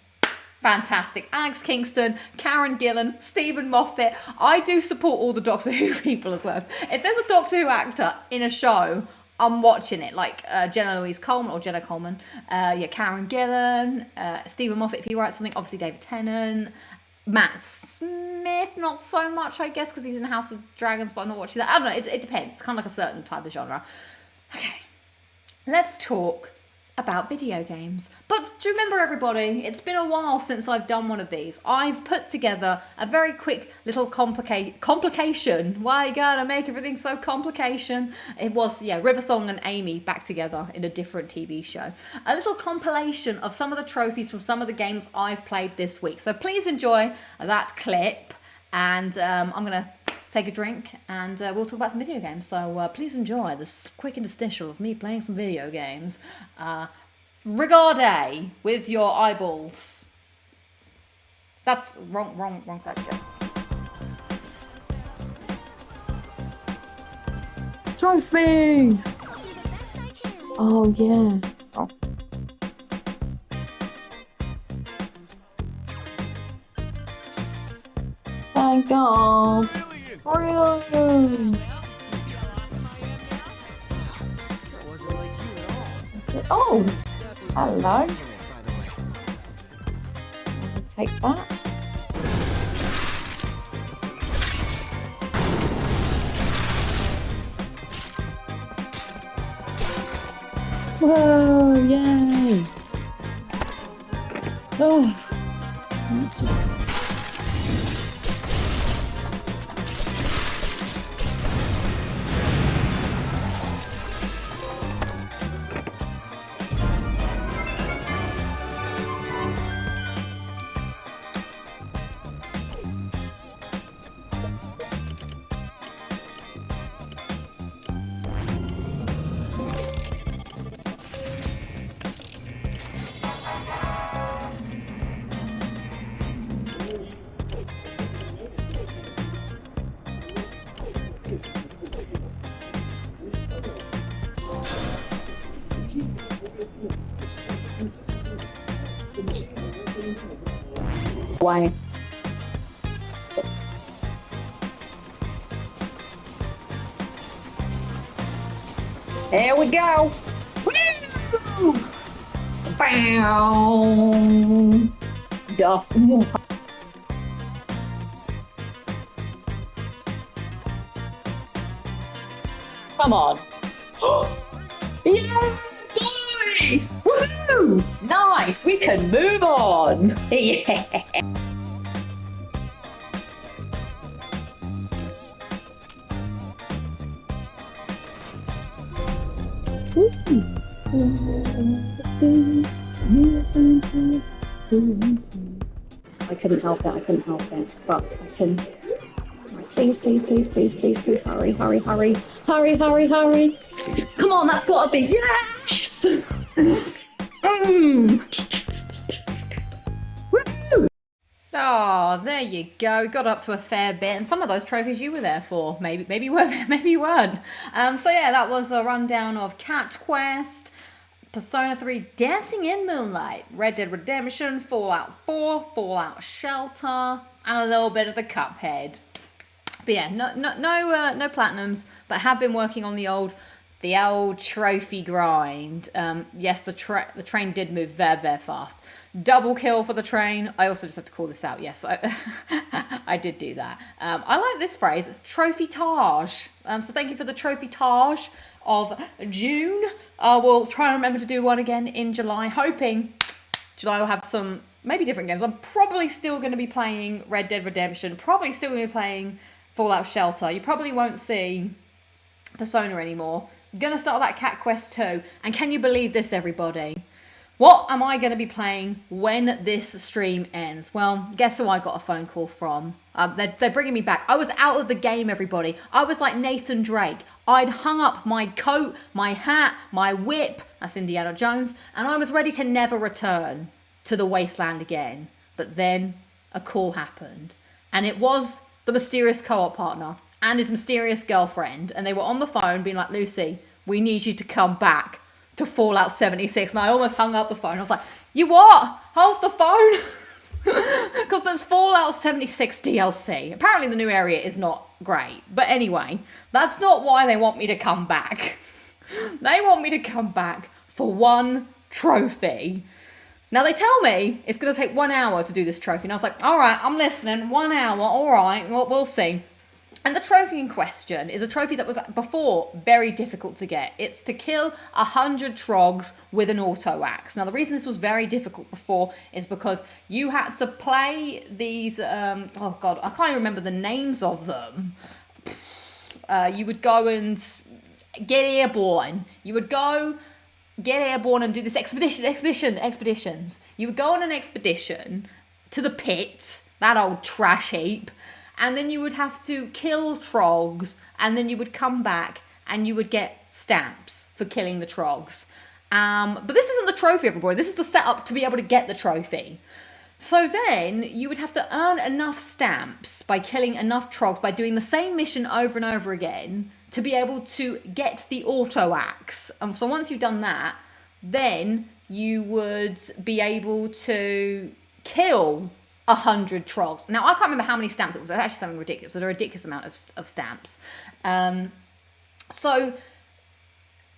Fantastic. Alex Kingston, Karen Gillan, Stephen Moffat. I do support all the Doctor Who people as well. If there's a Doctor Who actor in a show, I'm watching it. Like Jenna Coleman. Karen Gillan, Stephen Moffat, if he writes something. Obviously David Tennant. Matt Smith, not so much, I guess, because he's in House of Dragons, but I'm not watching that. I don't know. It depends. It's kind of like a certain type of genre. Okay. Let's talk about video games. But do you remember, everybody, it's been a while since I've done one of these. I've put together a very quick little complication. Why you gotta make everything so complication? It was, Riversong and Amy back together in a different TV show. A little compilation of some of the trophies from some of the games I've played this week. So please enjoy that clip, and I'm gonna take a drink and we'll talk about some video games. So please enjoy this quick interstitial of me playing some video games. Regarde with your eyeballs. That's wrong question. Trophies! Oh, yeah. Oh. Thank God. Brilliant. Oh, hello. I'll take that. Whoa, yay. Oh, that's just... Why? There we go. Woo! Bow. Dust. Come on. Yeah, boy! Woohoo! Nice. We can move on. Yeah. I couldn't help it, but I can. Please, hurry. Come on, that's gotta be, yes! Woo! Oh, there you go. Got up to a fair bit, and some of those trophies you were there for. Maybe you were there, maybe you weren't. So yeah, that was a rundown of Cat Quest, Persona 3, Dancing in Moonlight, Red Dead Redemption, Fallout 4, Fallout Shelter, and a little bit of the Cuphead. But yeah, no platinums, but have been working on the old trophy grind. Yes, the train did move very, very fast. Double kill for the train. I also just have to call this out. Yes, I did do that. I like this phrase, trophy-tage. So thank you for the trophy-tage of June. We'll try and remember to do one again in July, hoping July will have some maybe different games. I'm probably still going to be playing Red Dead Redemption. Probably still going to be playing Fallout Shelter. You probably won't see Persona anymore. Gonna start that Cat Quest 2. And can you believe this, everybody? What am I going to be playing when this stream ends? Well, guess who I got a phone call from? They're bringing me back. I was out of the game, everybody. I was like Nathan Drake. I'd hung up my coat, my hat, my whip. That's Indiana Jones. And I was ready to never return to the wasteland again. But then a call happened. And it was the mysterious co-op partner and his mysterious girlfriend. And they were on the phone being like, Lucy, we need you to come back to Fallout 76. And I almost hung up the phone. I was like, you what? Hold the phone. Because there's Fallout 76 DLC. Apparently the new area is not great. But anyway, that's not why they want me to come back. They want me to come back for one trophy. Now they tell me it's going to take 1 hour to do this trophy. And I was like, all right, I'm listening. 1 hour. All right, we'll see. And the trophy in question is a trophy that was before very difficult to get. It's to kill 100 trogs with an auto axe. Now the reason this was very difficult before is because you had to play these, oh God, I can't even remember the names of them. You would go and get airborne. You would go get airborne and do this expeditions. You would go on an expedition to the pit, that old trash heap, and then you would have to kill trogs, and then you would come back and you would get stamps for killing the trogs. But this isn't the trophy, everybody. This is the setup to be able to get the trophy. So then you would have to earn enough stamps by killing enough trogs, by doing the same mission over and over again, to be able to get the auto axe. So once you've done that, then you would be able to kill 100 trogs. Now, I can't remember how many stamps it was. It's actually something ridiculous. There's a ridiculous amount of stamps. So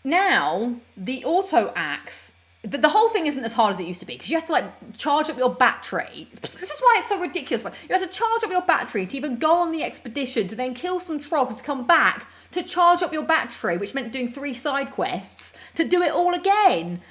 now the auto axe, the whole thing isn't as hard as it used to be, because you have to like charge up your battery. This is why it's so ridiculous. You have to charge up your battery to even go on the expedition, to then kill some trogs, to come back, to charge up your battery, which meant doing 3 side quests, to do it all again,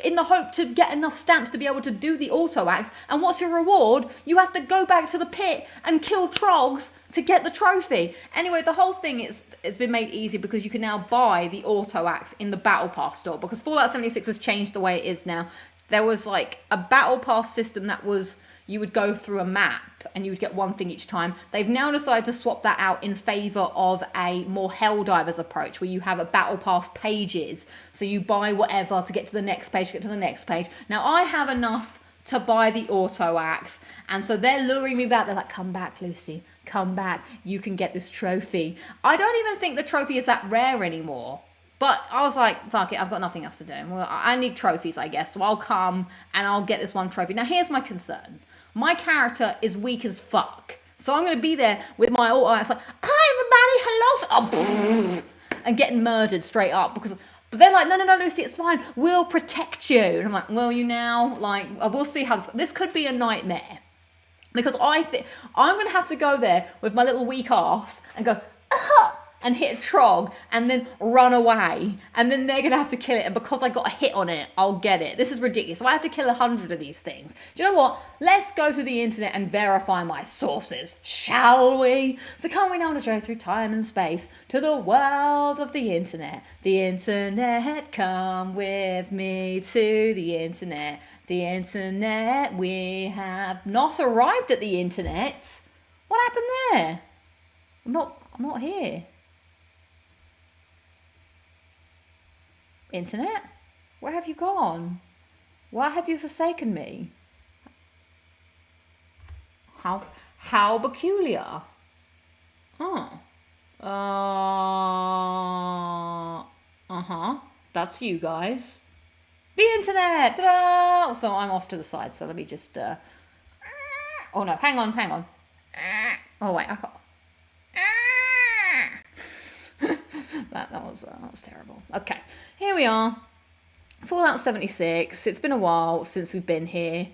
in the hope to get enough stamps to be able to do the auto axe. And what's your reward? You have to go back to the pit and kill trogs to get the trophy. Anyway, the whole thing it's been made easy because you can now buy the auto axe in the Battle Pass store, because Fallout 76 has changed the way it is now. There was like a Battle Pass system that was, you would go through a map and you would get one thing each time. They've now decided to swap that out in favour of a more Helldivers approach, where you have a Battle Pass pages. So you buy whatever to get to the next page, get to the next page. Now I have enough to buy the auto axe, and so they're luring me back. They're like, come back, Lucy, come back. You can get this trophy. I don't even think the trophy is that rare anymore. But I was like, fuck it, I've got nothing else to do. Well, I need trophies, I guess. So I'll come and I'll get this one trophy. Now, here's my concern. My character is weak as fuck. So I'm going to be there with my auto axe like, hi, everybody, hello. And getting murdered straight up. But they're like, no, Lucy, it's fine. We'll protect you. And I'm like, will you now? Like, we'll see how this could be a nightmare. Because I think I'm going to have to go there with my little weak ass and go, and hit a trog and then run away, and then they're gonna have to kill it, and because I got a hit on it, I'll get it. This is ridiculous. So I have to kill 100 of these things. Do you know what? Let's go to the internet and verify my sources, shall we? So come we now to go through time and space to the world of the internet. The internet, come with me to the internet. The internet, we have not arrived at the internet. What happened there? I'm not here. Internet? Where have you gone? Why have you forsaken me? How peculiar. Oh. That's you guys. The internet! Ta-da! So I'm off to the side, so let me just oh no, hang on. Oh wait, I can't. that was terrible. Okay, here we are. Fallout 76. It's been a while since we've been here.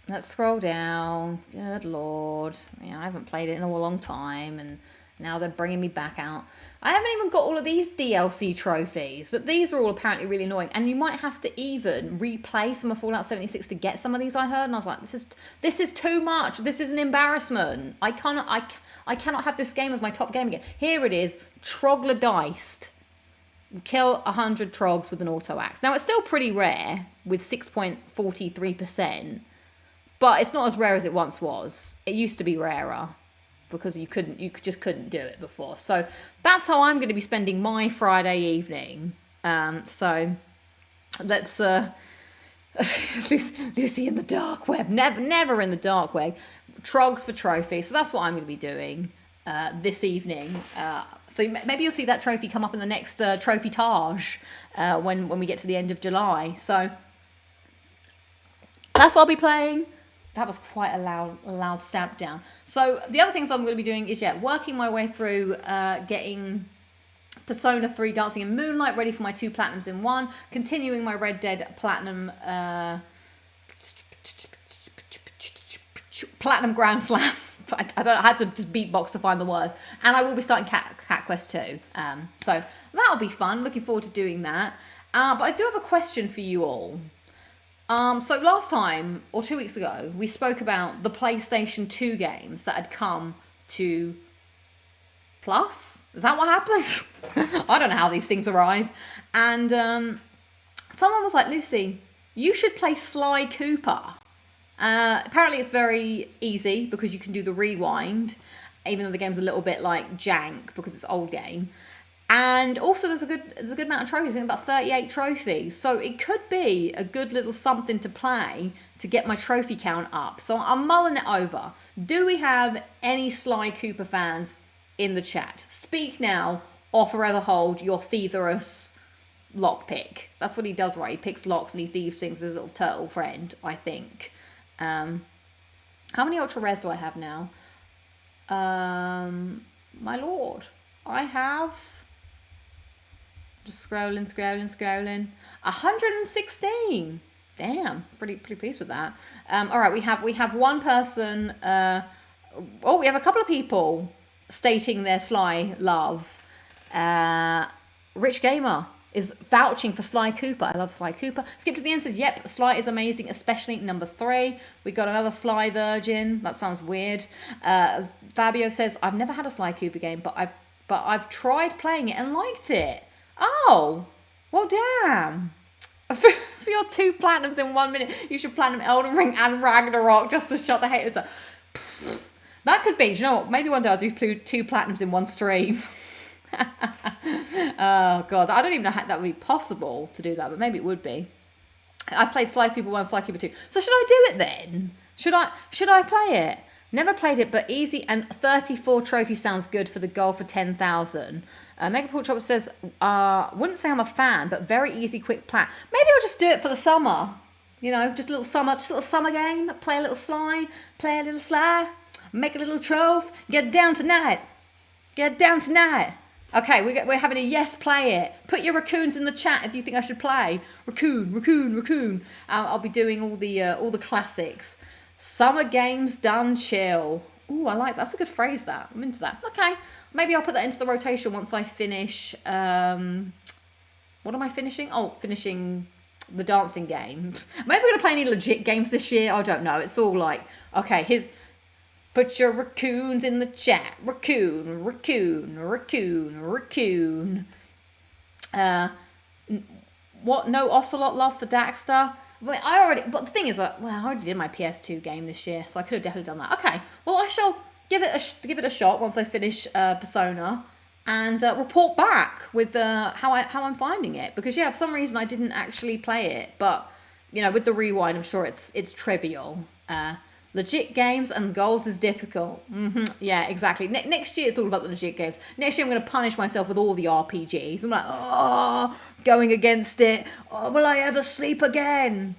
Let's scroll down. Good lord. Yeah, I haven't played it in a long time, and Now they're bringing me back out. I haven't even got all of these DLC trophies, but these are all apparently really annoying. And you might have to even replay some of Fallout 76 to get some of these, I heard. And I was like, this is too much. This is an embarrassment. I cannot have this game as my top game again. Here it is, troglodyte. Kill 100 trogs with an auto axe. Now it's still pretty rare with 6.43%, but it's not as rare as it once was. It used to be rarer because you just couldn't do it before. So that's how I'm going to be spending my Friday evening. So let's Lucy in the dark web, never in the dark web. Trogs for trophies. So that's what I'm going to be doing this evening. So maybe you'll see that trophy come up in the next trophy Taj when we get to the end of July. So that's what I'll be playing. That was quite a loud stamp down. So the other things I'm going to be doing is, working my way through getting Persona 3 Dancing in Moonlight ready for my 2 platinums in 1, continuing my Red Dead platinum Grand Slam. I had to just beatbox to find the words. And I will be starting Cat Quest 2. So that'll be fun. Looking forward to doing that. But I do have a question for you all. So last time, or 2 weeks ago, we spoke about the PlayStation 2 games that had come to Plus. Is that what happened? I don't know how these things arrive. And someone was like, Lucy, you should play Sly Cooper. Apparently it's very easy because you can do the rewind, even though the game's a little bit like jank because it's an old game. And also there's a good amount of trophies, I think about 38 trophies. So it could be a good little something to play to get my trophy count up. So I'm mulling it over. Do we have any Sly Cooper fans in the chat? Speak now or forever hold your thieverous lockpick. That's what he does, right? He picks locks and he thieves things with his little turtle friend, I think. How many ultra rares do I have now? My lord, I have, just scrolling, 116. Damn, pretty pleased with that. All right, we have one person. We have a couple of people stating their Sly love. Rich Gamer is vouching for Sly Cooper. I love Sly Cooper. Skip to the end said, yep, Sly is amazing, especially number 3. We got another Sly virgin. That sounds weird. Fabio says, I've never had a Sly Cooper game, but I've tried playing it and liked it. Oh, well, damn. For your 2 platinums in 1 minute, you should platinum Elden Ring and Ragnarok just to shut the haters up. That could be. Do you know what? Maybe one day I'll do 2 platinums in 1 stream. Oh god, I don't even know how that would be possible to do that, but maybe it would be. I've played Sly Cooper 1, Sly Cooper 2. So should I do it then? Should I play it? Never played it, but easy, and 34 trophies sounds good for the goal for 10,000. Mega Pork Chopper says, wouldn't say I'm a fan, but very easy, quick plan. Maybe I'll just do it for the summer. You know, just a little summer game. Play a little Sly, play a little Sly, make a little trophy, get it down tonight. Okay, we're having a yes, play it. Put your raccoons in the chat if you think I should play. Raccoon. I'll be doing all the classics. Summer games done chill. Ooh, I like that's a good phrase. That I'm into that. Okay, maybe I'll put that into the rotation once I finish. What am I finishing? Oh, finishing the dancing game. Maybe we're gonna play any legit games this year. I don't know. It's all like, okay, here's. Put your raccoons in the chat. Raccoon. What? No Ocelot love for Daxter? But the thing is, I already did my PS2 game this year, so I could have definitely done that. Okay, well, I shall give it a shot once I finish Persona, and report back with how I'm finding it. Because for some reason I didn't actually play it, but you know, with the rewind, I'm sure it's trivial. Legit games and goals is difficult. Yeah, exactly. Next year, it's all about the legit games. Next year, I'm going to punish myself with all the RPGs. I'm like, going against it. Oh, will I ever sleep again?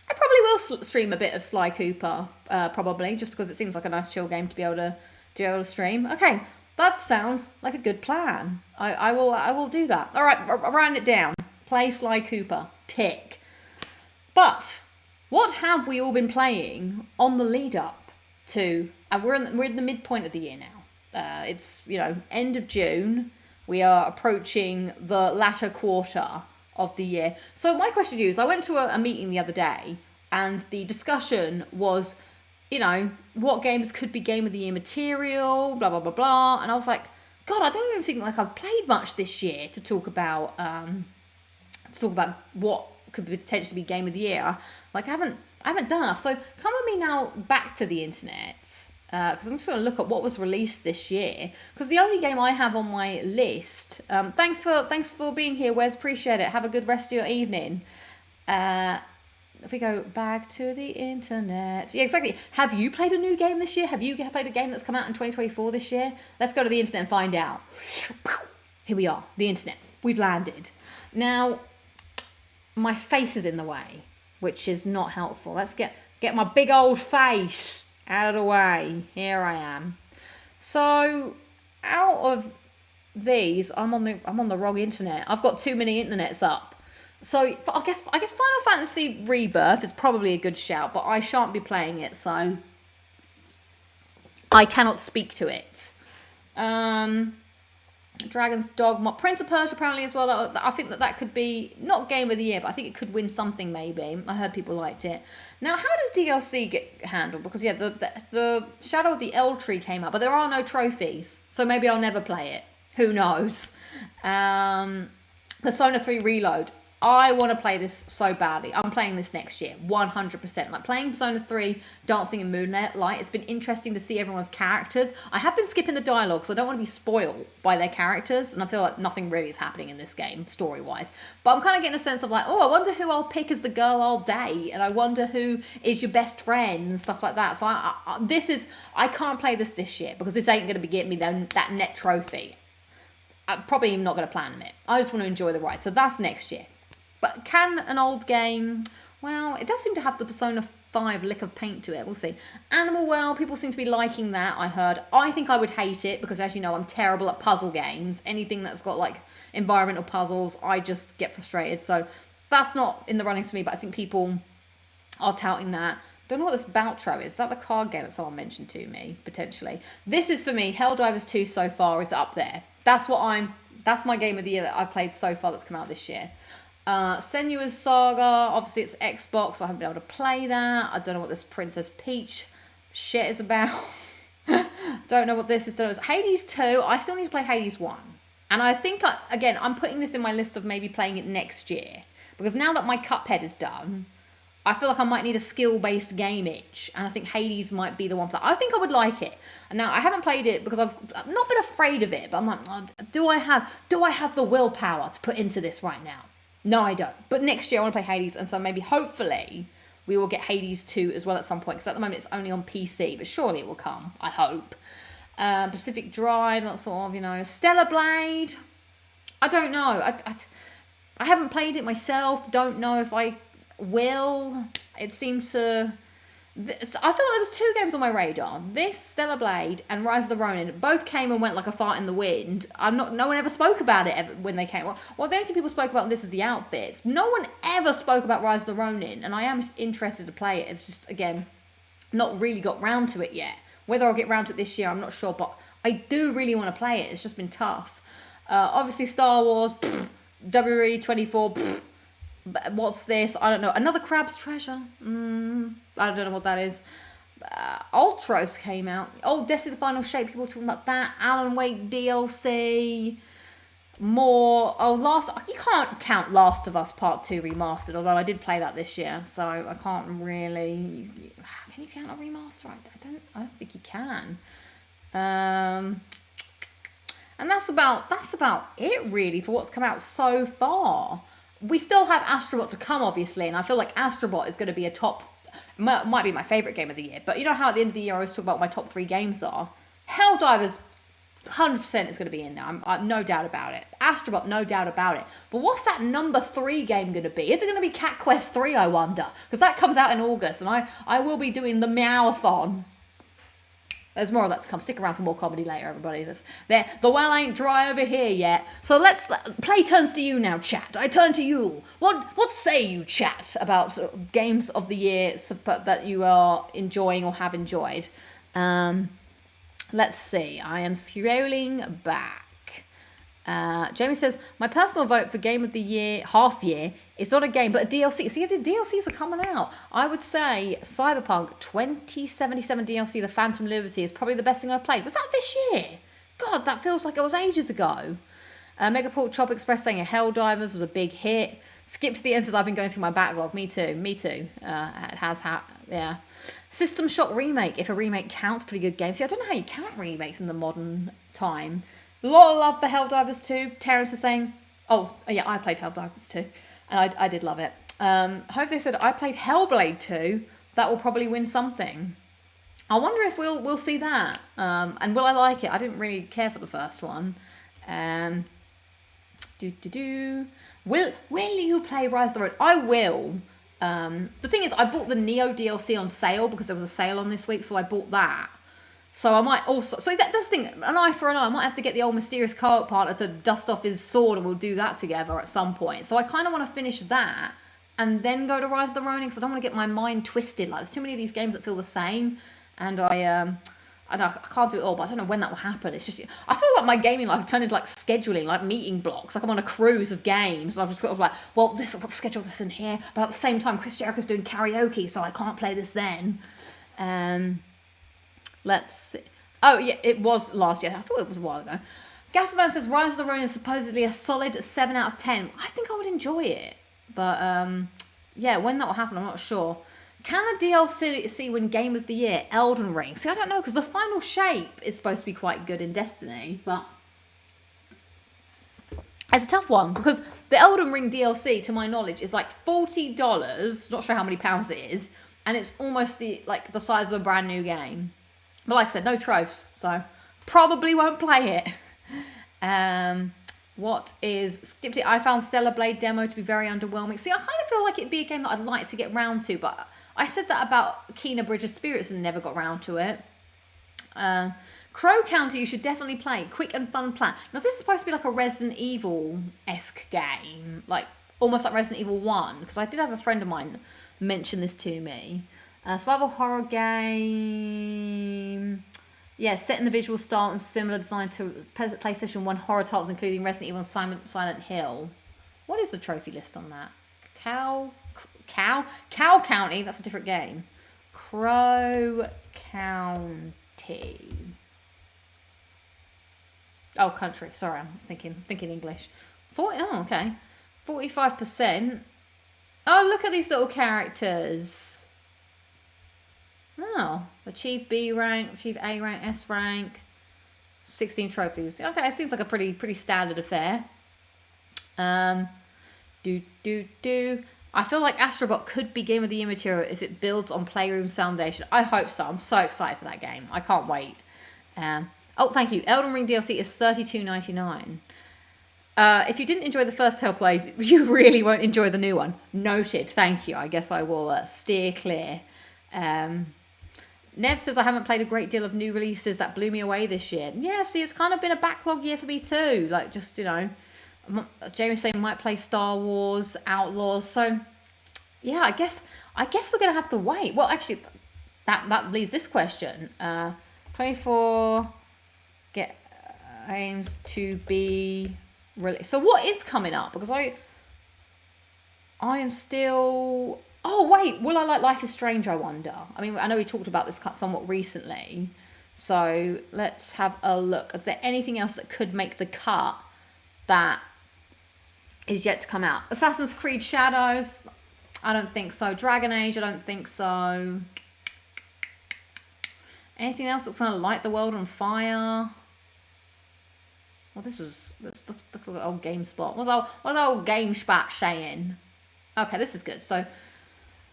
I probably will stream a bit of Sly Cooper, probably, just because it seems like a nice chill game to be able to stream. Okay, that sounds like a good plan. I will do that. All right, write it down. Play Sly Cooper. Tick. But what have we all been playing on the lead up to? We're in the midpoint of the year now. It's, end of June. We are approaching the latter quarter of the year. So my question to you is, I went to a meeting the other day, and the discussion was, what games could be Game of the Year material, blah, blah, blah, blah. And I was like, God, I don't even think I've played much this year to talk about what could potentially be Game of the Year. I haven't done enough. So come with me now back to the internet, because I'm just going to look at what was released this year. Because the only game I have on my list. Thanks for being here, Wes. Appreciate it. Have a good rest of your evening. If we go back to the internet. Yeah, exactly. Have you played a new game this year? Have you played a game that's come out in 2024 this year? Let's go to the internet and find out. Here we are, the internet. We've landed. Now, my face is in the way, which is not helpful. Let's get my big old face out of the way. Here I am. So, out of these, I'm on the wrong internet. I've got too many internets up. So I guess Final Fantasy Rebirth is probably a good shout, but I shan't be playing it, so I cannot speak to it. Dragon's Dogma, Prince of Persia apparently as well. I think that could be not Game of the Year, but I think it could win something maybe. I heard people liked it. Now, how does DLC get handled? Because the Shadow of the Tree came out, but there are no trophies, so maybe I'll never play it. Who knows? Persona 3 Reload. I want to play this so badly. I'm playing this next year, 100%. Playing Persona 3, Dancing in Moonlight, it's been interesting to see everyone's characters. I have been skipping the dialogue, so I don't want to be spoiled by their characters, and I feel like nothing really is happening in this game, story-wise. But I'm kind of getting a sense of I wonder who I'll pick as the girl I'll date, and I wonder who is your best friend, and stuff like that. So I can't play this year, because this ain't going to be getting me that net trophy. I'm probably not going to plan it. I just want to enjoy the ride, so that's next year. But can an old game... Well, it does seem to have the Persona 5 lick of paint to it. We'll see. Animal World, people seem to be liking that, I heard. I think I would hate it because, as you know, I'm terrible at puzzle games. Anything that's got, environmental puzzles, I just get frustrated. So that's not in the runnings for me, but I think people are touting that. Don't know what this Boutro is. Is that the card game that someone mentioned to me, potentially? This is, for me, Helldivers 2 so far is up there. That's my game of the year that I've played so far that's come out this year. Senua's Saga, obviously it's Xbox, so I haven't been able to play that. I don't know what this Princess Peach shit is about. Don't know what this is. Hades 2, I still need to play Hades 1. And I think, I'm putting this in my list of maybe playing it next year. Because now that my Cuphead is done, I feel like I might need a skill-based game itch. And I think Hades might be the one for that. I think I would like it. And now, I haven't played it because I've not been afraid of it. But I'm like, do I have the willpower to put into this right now? No, I don't. But next year I want to play Hades, and so maybe, hopefully, we will get Hades 2 as well at some point, because at the moment it's only on PC, but surely it will come, I hope. Pacific Drive, that sort of, Stellar Blade. I don't know. I haven't played it myself. Don't know if I will. It seems to... I thought there was 2 games on my radar. This, Stellar Blade, and Rise of the Ronin, both came and went like a fart in the wind. No one ever spoke about it when they came. Well, the only thing people spoke about this is the outfits. No one ever spoke about Rise of the Ronin, and I am interested to play it. It's just, again, not really got round to it yet. Whether I'll get round to it this year, I'm not sure, but I do really want to play it. It's just been tough. Obviously, Star Wars, WE24, what's this? I don't know. Another Crab's Treasure. I don't know what that is. Ultros came out. Destiny the Final Shape. People talking about that. Alan Wake DLC. More. You can't count Last of Us Part 2 Remastered, although I did play that this year, so I can't really... Can you count a remaster? I don't think you can. And that's about it, really, for what's come out so far. We still have Astrobot to come, obviously, and I feel like Astrobot is going to be might be my favourite game of the year. But you know how at the end of the year I always talk about what my top 3 games are? Helldivers, 100% is going to be in there. I'm no doubt about it. Astrobot, no doubt about it. But what's that number 3 game going to be? Is it going to be Cat Quest 3, I wonder? Because that comes out in August, and I will be doing the Meowathon. There's more of that to come. Stick around for more comedy later, everybody. The well ain't dry over here yet. So play turns to you now, chat. I turn to you. What say you, chat, about games of the year that you are enjoying or have enjoyed? Let's see. I am scrolling back. Jamie says, my personal vote for game of the year, half year, is not a game, but a DLC. See, the DLCs are coming out. I would say Cyberpunk 2077 DLC, The Phantom Liberty, is probably the best thing I've played. Was that this year? God, that feels like it was ages ago. Megaport Chop Express saying Helldivers was a big hit. Skip to the end says, I've been going through my backlog. Me too. Yeah. System Shock Remake, if a remake counts, pretty good game. See, I don't know how you count remakes in the modern time. A lot of love for Helldivers 2. Terrence is saying, oh yeah, I played Helldivers 2, and I did love it. Jose said, I played Hellblade 2. That will probably win something. I wonder if we'll see that. And will I like it? I didn't really care for the first one. Will you play Rise of the Road? I will. The thing is, I bought the Neo DLC on sale because there was a sale on this week, so I bought that. So I might also... So that's the thing, an eye for an eye. I might have to get the old mysterious co-op partner to dust off his sword, and we'll do that together at some point. So I kind of want to finish that and then go to Rise of the Ronin, because I don't want to get my mind twisted. Like, there's too many of these games that feel the same, and I can't do it all, but I don't know when that will happen. It's just... I feel like my gaming life turned into, like, scheduling, like meeting blocks. Like, I'm on a cruise of games, and I've just sort of like, well, we'll schedule this in here, but at the same time, Chris Jericho's doing karaoke, so I can't play this then. Let's see. Oh, yeah, it was last year. I thought it was a while ago. Gafferman says, Rise of the Ronin is supposedly a solid 7 out of 10. I think I would enjoy it. But, yeah, when that will happen, I'm not sure. Can the DLC win Game of the Year? Elden Ring. See, I don't know, because the final shape is supposed to be quite good in Destiny, but... It's a tough one, because the Elden Ring DLC, to my knowledge, is like $40. Not sure how many pounds it is. And it's almost the size of a brand new game. But like I said, no trophies, so probably won't play it. What is... Skipped it. I found Stellar Blade demo to be very underwhelming. See, I kind of feel like it'd be a game that I'd like to get round to, but I said that about Kena Bridge of Spirits and never got round to it. Crow County you should definitely play. Quick and fun plan. Now, this is supposed to be like a Resident Evil-esque game, like almost like Resident Evil 1, because I did have a friend of mine mention this to me. Survival horror game. Yeah, set in the visual style and similar design to PlayStation 1 horror titles, including Resident Evil and Silent Hill. What is the trophy list on that? Cow County. That's a different game. Crow County. Oh, country. Sorry, I'm thinking English. Oh, okay. 45%. Oh, look at these little characters. Oh, achieve B rank, achieve A rank, S rank, 16 trophies. Okay, it seems like a pretty standard affair. I feel like Astrobot could be Game of the Year material if it builds on Playroom's foundation. I hope so. I'm so excited for that game. I can't wait. Oh, thank you. Elden Ring DLC is $32.99. If you didn't enjoy the first Hellblade, you really won't enjoy the new one. Noted. Thank you. I guess I will steer clear. Nev says, I haven't played a great deal of new releases that blew me away this year. Yeah, see, it's kind of been a backlog year for me too. Like, just, Jamie's saying might play Star Wars, Outlaws. So, yeah, I guess we're going to have to wait. Well, actually, that leaves this question. 24 aims to be released. So what is coming up? Because I am still... Oh, wait, will I like Life is Strange, I wonder? I mean, I know we talked about this somewhat recently. So let's have a look. Is there anything else that could make the cut that is yet to come out? Assassin's Creed Shadows? I don't think so. Dragon Age? I don't think so. Anything else that's going to light the world on fire? Well, let's look at the old GameSpot. What's old GameSpot saying? Okay, this is good. So...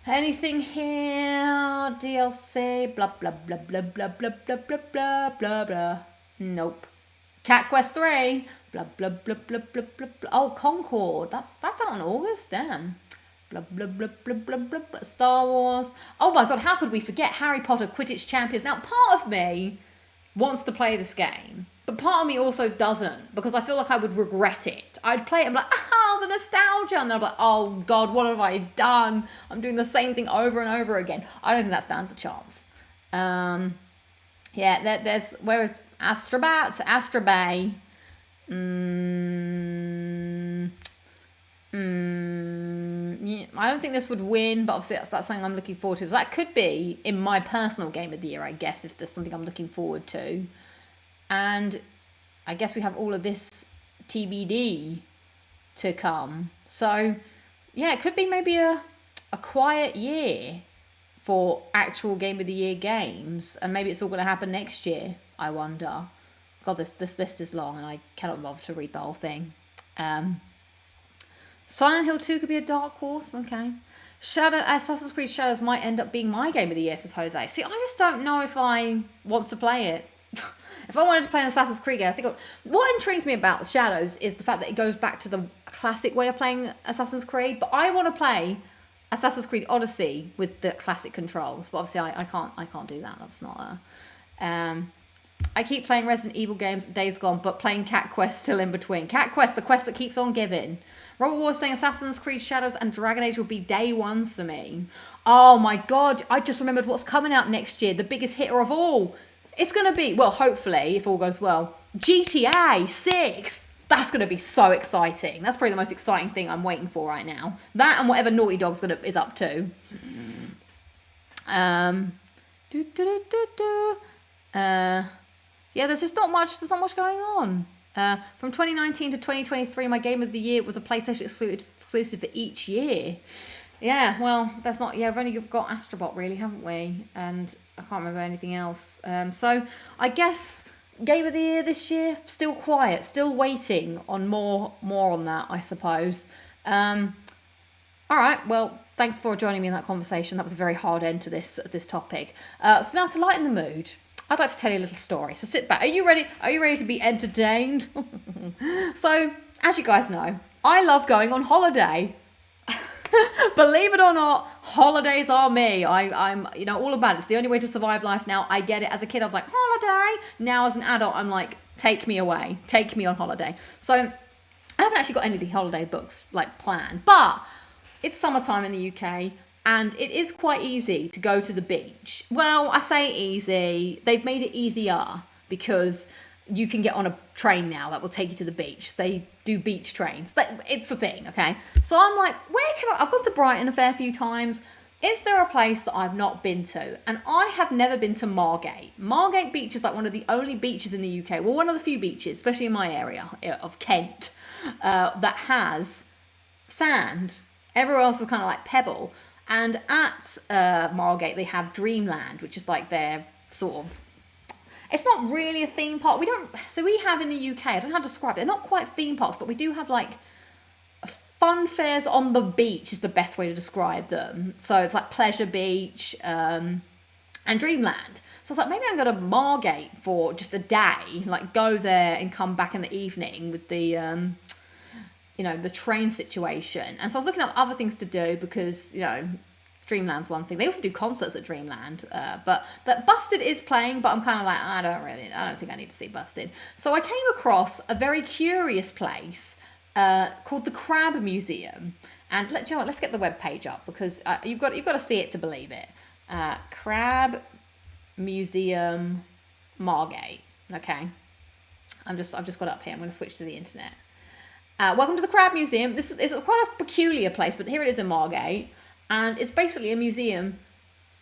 Anything here? DLC, blah, blah, blah, blah, blah, blah, blah, blah, blah, blah, blah. Nope. Cat Quest 3, blah, blah, blah, blah, blah, blah, blah. Oh, Concord. That's out in August, damn. Blah, blah, blah, blah, blah, blah, blah. Star Wars. Oh my God, how could we forget Harry Potter Quidditch Champions? Now, part of me wants to play this game, but part of me also doesn't, because I feel like I would regret it. I'd play it and be like, oh, the nostalgia. And then I'm like, oh God, what have I done? I'm doing the same thing over and over again. I don't think that stands a chance. Yeah, where is Astrobot? It's Astro Bay. Yeah, I don't think this would win, but obviously that's something I'm looking forward to. So that could be in my personal game of the year, I guess, if there's something I'm looking forward to. And I guess we have all of this TBD to come. So yeah, it could be maybe a quiet year for actual game of the year games, and maybe it's all going to happen next year. I wonder. God, this list is long, and I cannot bother to read the whole thing. Silent Hill 2 could be a dark horse. Okay. Assassin's Creed Shadows might end up being my game of the year, says Jose. See, I just don't know if I want to play it. If I wanted to play an Assassin's Creed game, I think what intrigues me about Shadows is the fact that it goes back to the classic way of playing Assassin's Creed. But I want to play Assassin's Creed Odyssey with the classic controls. But obviously, I can't do that. That's not a. I keep playing Resident Evil games, Days Gone, but playing Cat Quest still in between. Cat Quest, the quest that keeps on giving. Robert Wars saying Assassin's Creed Shadows and Dragon Age will be day ones for me. Oh my god, I just remembered what's coming out next year, the biggest hitter of all. It's going to be, well, hopefully, if all goes well, GTA 6. That's going to be so exciting. That's probably the most exciting thing I'm waiting for right now. That and whatever Naughty Dog's is up to. Yeah, there's just not much going on. From 2019 to 2023, my game of the year was a PlayStation exclusive for each year. Yeah, well, that's not... Yeah, we've only got Astrobot, really, haven't we? And I can't remember anything else. So I guess game of the year this year, still quiet, still waiting on more on that, I suppose. All right, well, thanks for joining me in that conversation. That was a very hard end to this topic. So now to lighten the mood, I'd like to tell you a little story. So sit back. Are you ready? Are you ready to be entertained? So, as you guys know, I love going on holiday. Believe it or not, holidays are me. I'm all about it. It's the only way to survive life now. I get it. As a kid, I was like, holiday. Now as an adult, I'm like, take me away. Take me on holiday. So I haven't actually got any of the holiday books planned, but it's summertime in the UK. And it is quite easy to go to the beach. Well, I say easy. They've made it easier because you can get on a train now that will take you to the beach. They do beach trains. It's a thing, okay? So I'm like, I've gone to Brighton a fair few times. Is there a place that I've not been to? And I have never been to Margate. Margate Beach is like one of the only beaches in the UK. Well, one of the few beaches, especially in my area of Kent, that has sand. Everywhere else is kind of like pebble. And at Margate, they have Dreamland, which is like their sort of... It's not really a theme park. We have in the UK, I don't know how to describe it. They're not quite theme parks, but we do have like fun fairs on the beach is the best way to describe them. So it's like Pleasure Beach and Dreamland. So it's like, maybe I'm going to Margate for just a day, like go there and come back in the evening with the... the train situation. And so I was looking up other things to do because, Dreamland's one thing. They also do concerts at Dreamland, but that Busted is playing, but I'm kind of like, I don't think I need to see Busted. So I came across a very curious place called the Crab Museum. And let's get the webpage up because you've got to see it to believe it. Crab Museum Margate. Okay. I've just got it up here. I'm going to switch to the internet. Welcome to the Crab Museum. This is quite a peculiar place, but here it is in Margate. And it's basically a museum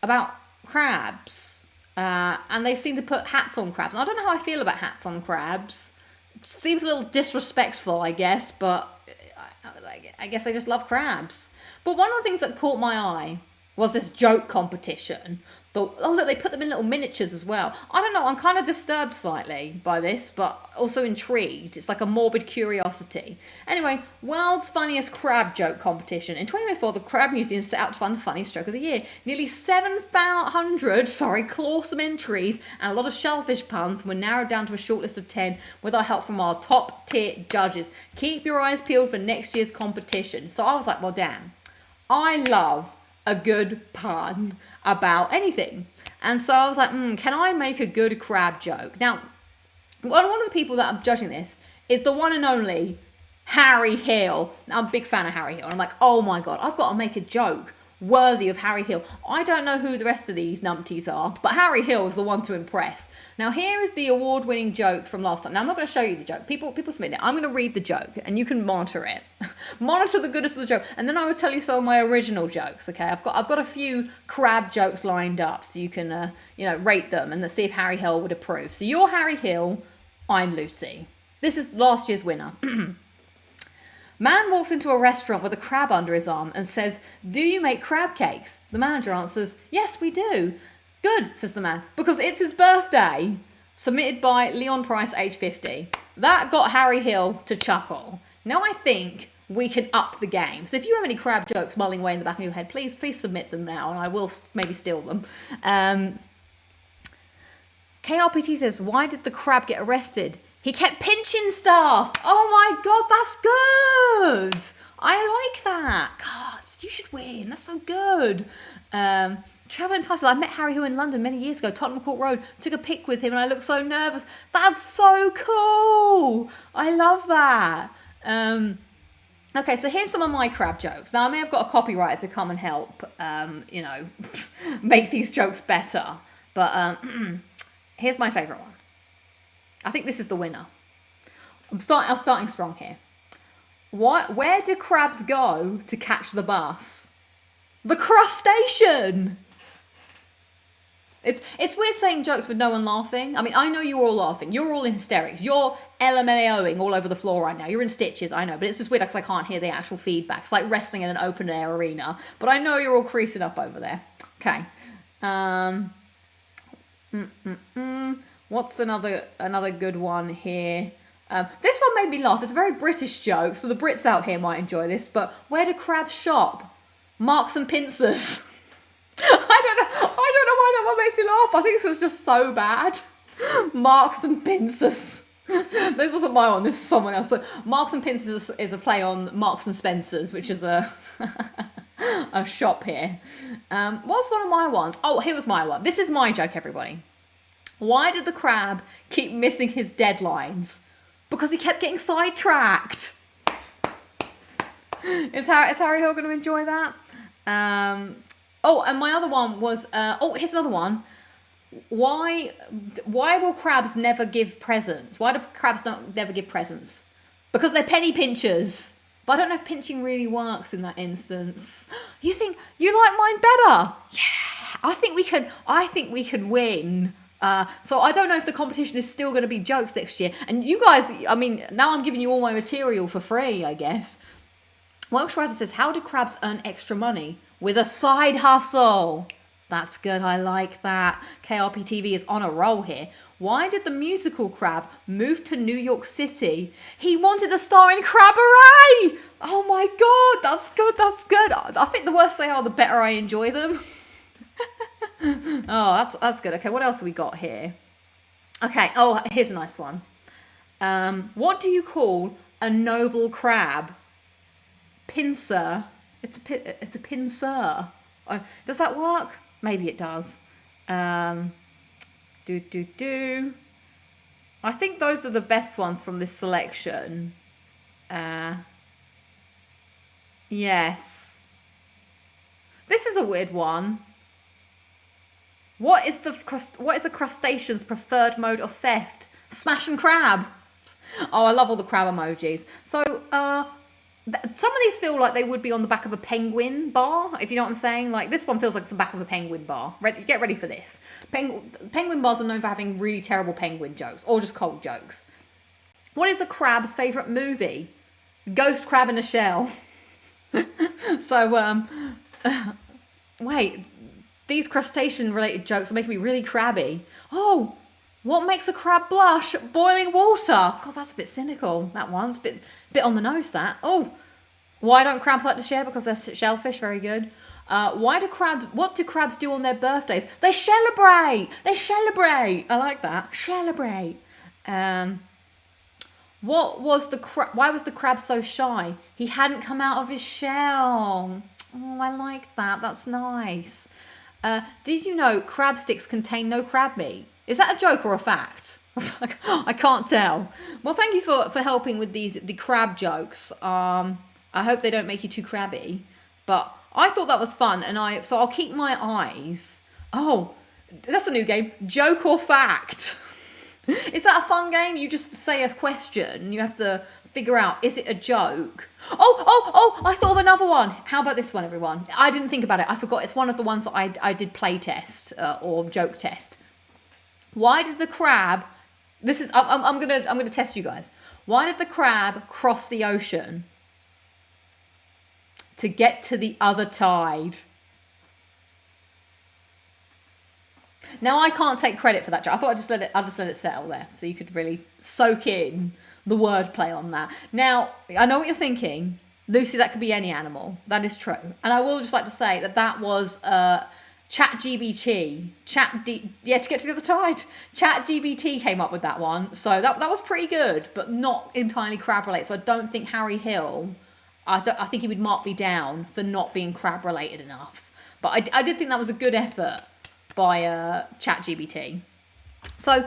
about crabs. And they seem to put hats on crabs. And I don't know how I feel about hats on crabs. It seems a little disrespectful, I guess, but I guess I just love crabs. But one of the things that caught my eye was this joke competition. Look, they put them in little miniatures as well. I don't know, I'm kind of disturbed slightly by this, but also intrigued. It's like a morbid curiosity. Anyway, world's funniest crab joke competition. In 2024, the Crab Museum set out to find the funniest joke of the year. Nearly 700 clawsome entries and a lot of shellfish puns were narrowed down to a short list of 10 with our help from our top tier judges. Keep your eyes peeled for next year's competition. So I was like, well, damn, I love a good pun about anything. And so I was like, can I make a good crab joke? Now, one of the people that I'm judging this is the one and only Harry Hill. Now, I'm a big fan of Harry Hill. And I'm like, oh my God, I've got to make a joke worthy of Harry Hill. I don't know who the rest of these numpties are, but Harry Hill is the one to impress. Now, here is the award-winning joke from last time. Now, I'm not going to show you the joke. People submit it. I'm going to read the joke, and you can monitor it. Monitor the goodness of the joke, and then I will tell you some of my original jokes. Okay, I've got a few crab jokes lined up, so you can rate them and see if Harry Hill would approve. So you're Harry Hill, I'm Lucy. This is last year's winner. Man walks into a restaurant with a crab under his arm and says, "Do you make crab cakes?" The manager answers, "Yes, we do." "Good," says the man, "because it's his birthday." Submitted by Leon Price, age 50. That got Harry Hill to chuckle. Now I think we can up the game. So if you have any crab jokes mulling away in the back of your head, please submit them now, and I will maybe steal them. KRPT says, "Why did the crab get arrested?" He kept pinching stuff. Oh my God, that's good. I like that. God, you should win. That's so good. Traveling Tyson, I met Harry Hill in London many years ago, Tottenham Court Road, took a pic with him and I looked so nervous. That's so cool. I love that. Okay, so here's some of my crab jokes. Now, I may have got a copywriter to come and help, make these jokes better. But here's my favourite one. I think this is the winner. I'm starting strong here. Where do crabs go to catch the bus? The crustacean. It's weird saying jokes with no one laughing. I mean, I know you're all laughing. You're all in hysterics. You're LMAOing all over the floor right now. You're in stitches, I know. But it's just weird because I can't hear the actual feedback. It's like wrestling in an open air arena. But I know you're all creasing up over there. Okay. What's another good one here? This one made me laugh. It's a very British joke, so the Brits out here might enjoy this. But where do crabs shop? Marks and Pincers. I don't know why that one makes me laugh. I think this was just so bad. Marks and Pincers. This wasn't my one. This is someone else. So Marks and Pincers is a play on Marks and Spencers, which is a shop here. What's one of my ones? Oh, here was my one. This is my joke, everybody. Why did the crab keep missing his deadlines? Because he kept getting sidetracked. Is Harry Hill going to enjoy that? And my other one was... here's another one. Why will crabs never give presents? Why do crabs never give presents? Because they're penny pinchers. But I don't know if pinching really works in that instance. You think you like mine better? Yeah, I think we could win. So I don't know if the competition is still going to be jokes next year. And you guys, I mean, now I'm giving you all my material for free, I guess. Welsh Riser says, "How do crabs earn extra money?" With a side hustle. That's good. I like that. KRP TV is on a roll here. Why did the musical crab move to New York City? He wanted to star in Cabaret. Oh my God, that's good. That's good. I think the worse they are, the better I enjoy them. Oh, that's good. Okay, what else have we got here? Okay. Oh, here's a nice one. What do you call a noble crab? Pincer. It's a pincer. Does that work? Maybe it does. I think those are the best ones from this selection. Yes. This is a weird one. What is a crustacean's preferred mode of theft? Smash and crab. Oh, I love all the crab emojis. So, some of these feel like they would be on the back of a penguin bar, if you know what I'm saying. Like, this one feels like it's the back of a penguin bar. Get ready for this. Penguin bars are known for having really terrible penguin jokes, or just cold jokes. What is a crab's favourite movie? Ghost Crab in a Shell. So, wait, these crustacean-related jokes are making me really crabby. Oh, what makes a crab blush? Boiling water. God, that's a bit cynical, that one's. Bit on the nose, that. Oh, why don't crabs like to share? Because they're shellfish. Very good. What do crabs do on their birthdays? They celebrate. I like that. Celebrate. Why was the crab so shy? He hadn't come out of his shell. Oh, I like that. That's nice. Did you know crab sticks contain no crab meat? Is that a joke or a fact? I can't tell. Well, thank you for helping with the crab jokes. I hope they don't make you too crabby. But I thought that was fun, and so I'll keep my eyes. Oh, that's a new game. Joke or fact? Is that a fun game? You just say a question and you have to figure out, is it a joke? Oh, I thought of another one. How about this one, everyone? I didn't think about it. I forgot. It's one of the ones that I did play test or joke test. Why did the crab... I'm gonna test you guys. Why did the crab cross the ocean to get to the other tide? Now I can't take credit for that joke. I thought I'd just let it settle there, so you could really soak in the wordplay on that. Now I know what you're thinking, Lucy. That could be any animal. That is true, and I will just like to say that was ChatGPT. To get to the other tide. ChatGPT came up with that one, so that was pretty good, but not entirely crab related. So I don't think Harry Hill. I think he would mark me down for not being crab related enough. But I did think that was a good effort by ChatGPT. So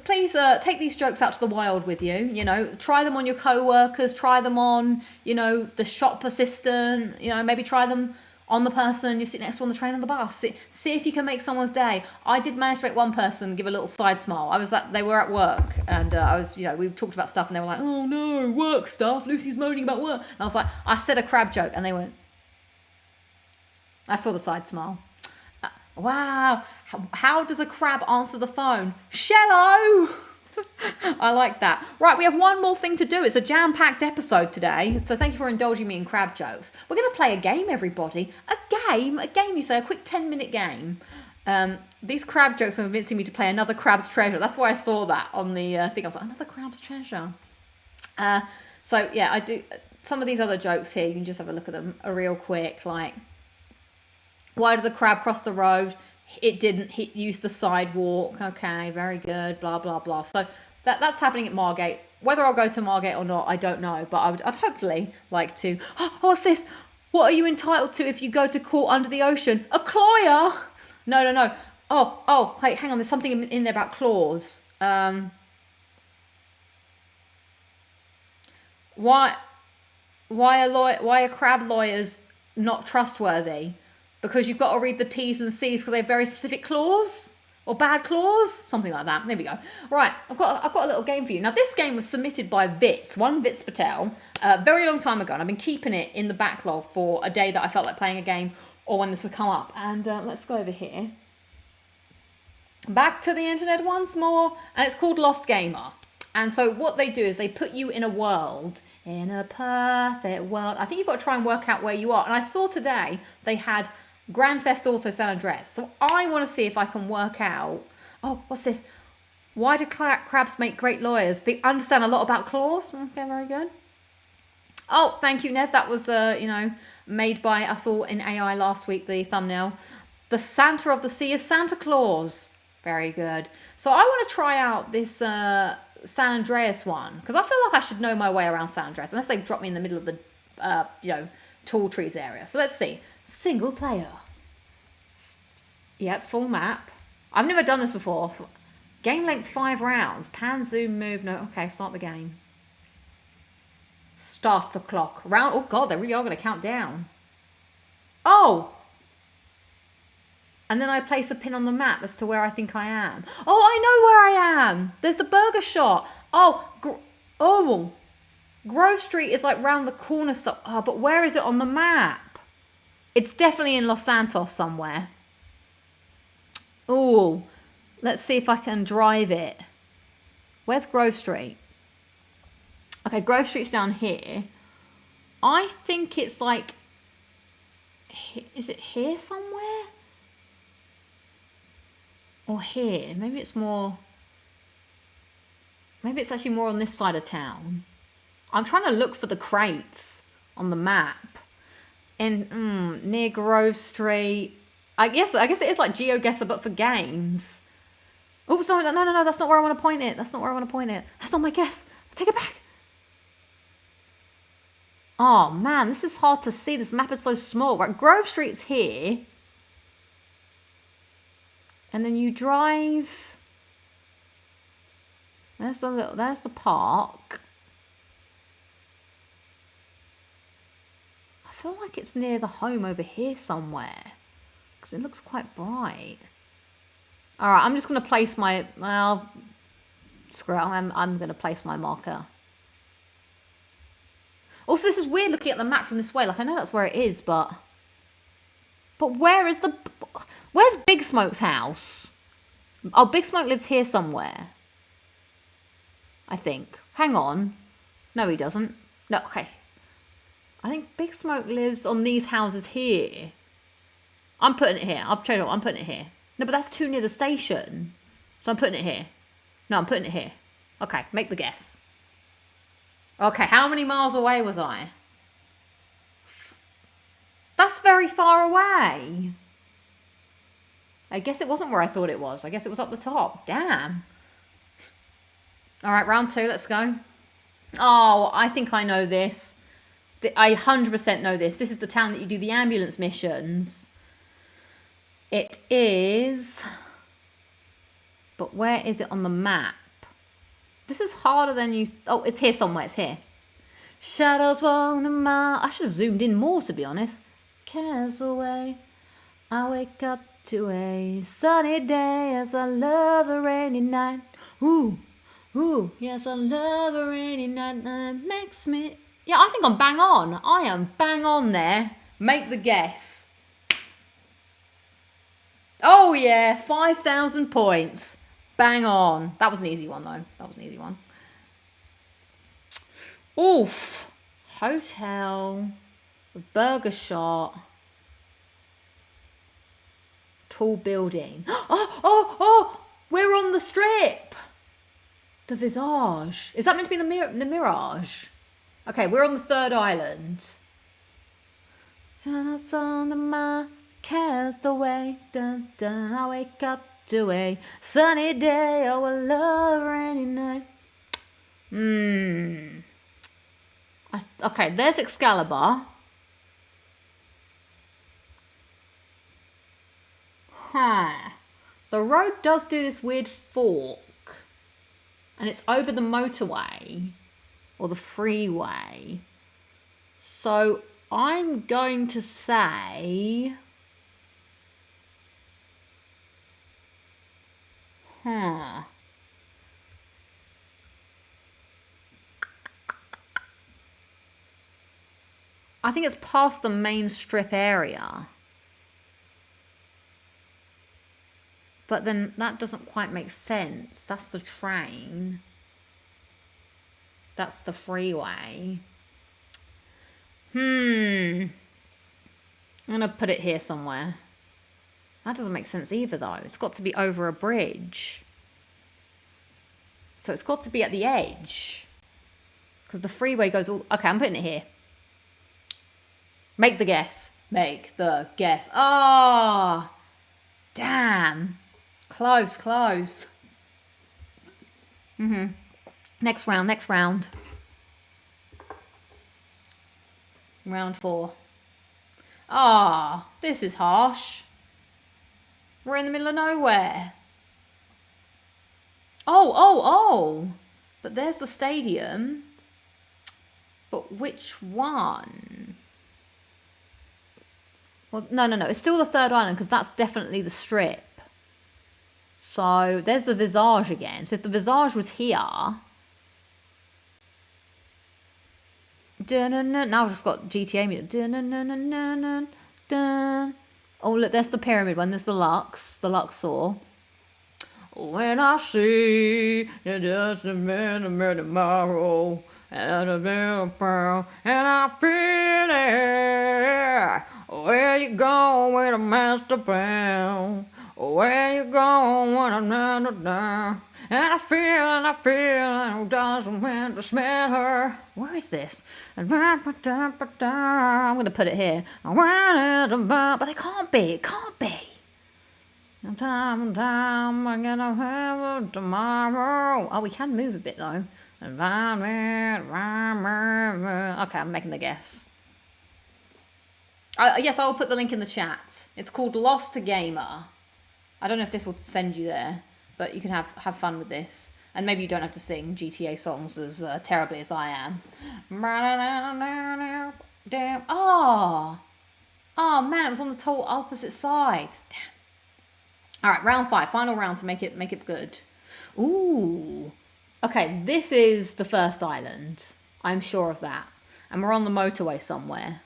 please take these jokes out to the wild with you. You know, try them on your co-workers, try them on, you know, the shop assistant, you know, maybe try them on the person you sit next to on the train or the bus. See if you can make someone's day. I did manage to make one person give a little side smile. They were at work, and we talked about stuff, and they were like, oh no, work stuff, Lucy's moaning about work. And I was like, I said a crab joke, and they went, I saw the side smile. Wow, how does a crab answer the phone? Shello! I like that. Right, we have one more thing to do. It's a jam-packed episode today, so thank you for indulging me in crab jokes. We're going to play a game, everybody. A game, you say, a quick 10-minute game. These crab jokes are convincing me to play another crab's treasure. That's why I saw that on the thing. I was like, another crab's treasure. So, yeah, I do. Some of these other jokes here, you can just have a look at them real quick. Like, why did the crab cross the road? It didn't use the sidewalk. Okay, very good. Blah, blah, blah. So that's happening at Margate. Whether I'll go to Margate or not, I don't know. But I'd hopefully like to. Oh, what's this? What are you entitled to if you go to court under the ocean? A cloyer? No. Oh, wait, hang on. There's something in there about claws. Why are crab lawyers not trustworthy? Because you've got to read the T's and C's because they have very specific clause or bad clause, something like that. There we go. Right, I've got a little game for you. Now, this game was submitted by one Vits Patel, a very long time ago, and I've been keeping it in the backlog for a day that I felt like playing a game or when this would come up. And let's go over here. Back to the internet once more, and it's called Lost Gamer. And so what they do is they put you in a world, in a perfect world. I think you've got to try and work out where you are. And I saw today they had Grand Theft Auto San Andreas. So I want to see if I can work out... Oh, what's this? Why do crabs make great lawyers? They understand a lot about claws. Okay, very good. Oh, thank you, Nev. That was, made by us all in AI last week, the thumbnail. The Santa of the Sea is Santa Claus. Very good. So I want to try out this San Andreas one, because I feel like I should know my way around San Andreas, unless they drop me in the middle of the, tall trees area. So let's see. Single player. Yep, full map. I've never done this before. So, game length 5 rounds. Pan, zoom, move. No, okay, start the game. Start the clock. Round. Oh god, they really are going to count down. Oh! And then I place a pin on the map as to where I think I am. Oh, I know where I am. There's the burger shop. Oh, Grove Street is like round the corner. But where is it on the map? It's definitely in Los Santos somewhere. Oh, let's see if I can drive it. Where's Grove Street? Okay, Grove Street's down here. I think it's like... Is it here somewhere? Or here? Maybe it's more... Maybe it's actually more on this side of town. I'm trying to look for the crates on the map. Near Grove Street. I guess it is like GeoGuessr, but for games. Oh, no, that's not where I want to point it. That's not my guess. Take it back. Oh, man, this is hard to see. This map is so small. Right, Grove Street's here. And then you drive... There's the park. feel like it's near the home over here somewhere. Because it looks quite bright. Alright, I'm just going to place my... Well, screw it. I'm going to place my marker. Also, this is weird looking at the map from this way. Like, I know that's where it is, but... But where is the... Where's Big Smoke's house? Oh, Big Smoke lives here somewhere. I think. Hang on. No, he doesn't. No, okay. I think Big Smoke lives on these houses here. I'm putting it here. I've chosen. I'm putting it here. No, but that's too near the station. So I'm putting it here. No, I'm putting it here. Okay, make the guess. Okay, how many miles away was I? That's very far away. I guess it wasn't where I thought it was. I guess it was up the top. Damn. All right, round 2. Let's go. Oh, I think I know this. I 100% know this. This is the town that you do the ambulance missions. It is... But where is it on the map? This is harder than you... Oh, it's here somewhere. It's here. Shadows walk a mile. I should have zoomed in more, to be honest. Cares away. I wake up to a sunny day as I love a rainy night. Ooh, ooh, yes, I love a rainy night and it makes me... Yeah, I think I'm bang on. I am bang on there. Make the guess. Oh, yeah, 5,000 points. Bang on. That was an easy one, though. That was an easy one. Oof. Hotel. Burger shop. Tall building. Oh! We're on the strip. The Visage. Is that meant to be the Mirage? Okay, we're on the 3rd island. Shadows on the mile, cast away. Dun, dun, I wake up to a sunny day. Oh, I love rainy night. Okay, there's Excalibur. The road does do this weird fork. And it's over the motorway. Or the freeway. So I'm going to say... I think it's past the main strip area. But then that doesn't quite make sense. That's the train. That's the freeway. I'm going to put it here somewhere. That doesn't make sense either, though. It's got to be over a bridge. So it's got to be at the edge. Because the freeway goes all... Okay, I'm putting it here. Make the guess. Make the guess. Oh! Damn. Close, close. Next round. Round 4. Ah, this is harsh. We're in the middle of nowhere. Oh. But there's the stadium. But which one? Well, no. It's still the 3rd island because that's definitely the strip. So there's the Visage again. So if the Visage was here... Now I've just got GTA music. Oh, look, there's the pyramid one. There's the Luxor. When I see it doesn't matter tomorrow, and I feel it. Where you going with a master plan? Where you going when I'm not down? And I feel it doesn't matter smell her. Where is this? I'm gonna put it here. But it can't be. It can't be. Time, I'm gonna have it tomorrow. Oh, we can move a bit though. Okay, I'm making the guess. Yes, I'll put the link in the chat. It's called Lost Gamer. I don't know if this will send you there, but you can have fun with this. And maybe you don't have to sing GTA songs as terribly as I am. Damn. Oh. Oh man, it was on the total opposite side. Damn. All right, round 5, final round to make it good. Ooh. Okay, this is the first island. I'm sure of that. And we're on the motorway somewhere.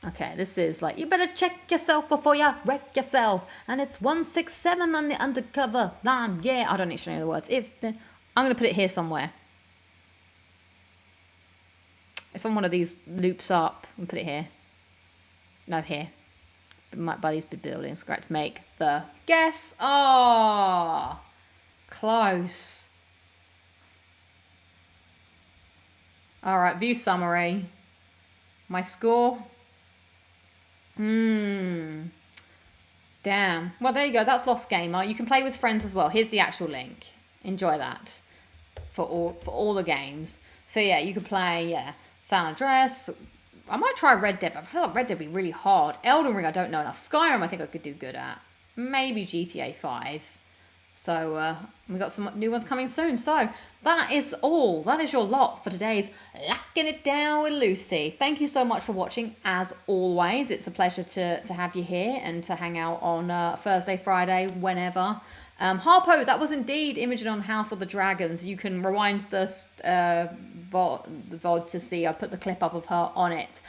Okay, this is like, you better check yourself before you wreck yourself. And it's 167 on the undercover line. Yeah, I don't actually know the words. I'm going to put it here somewhere. It's on one of these loops up. I'm going to put it here. No, here. By these big buildings. Correct. To make the guess. Oh, close. All right, view summary. My score. Damn. Well, there you go. That's Lost Gamer. You can play with friends as well. Here's the actual link. Enjoy that for all the games. So yeah, you could play San Andreas. I might try Red Dead, but I feel like Red Dead would be really hard. Elden Ring, I don't know enough. Skyrim, I think I could do good at. Maybe GTA 5. So we got some new ones coming soon. So that is all. That is your lot for today's Locking It Down with Lucy. Thank you so much for watching. As always, it's a pleasure to have you here and to hang out on Thursday, Friday, whenever. Harpo, that was indeed Imogen on House of the Dragons. You can rewind the VOD to see. I put the clip up of her on it.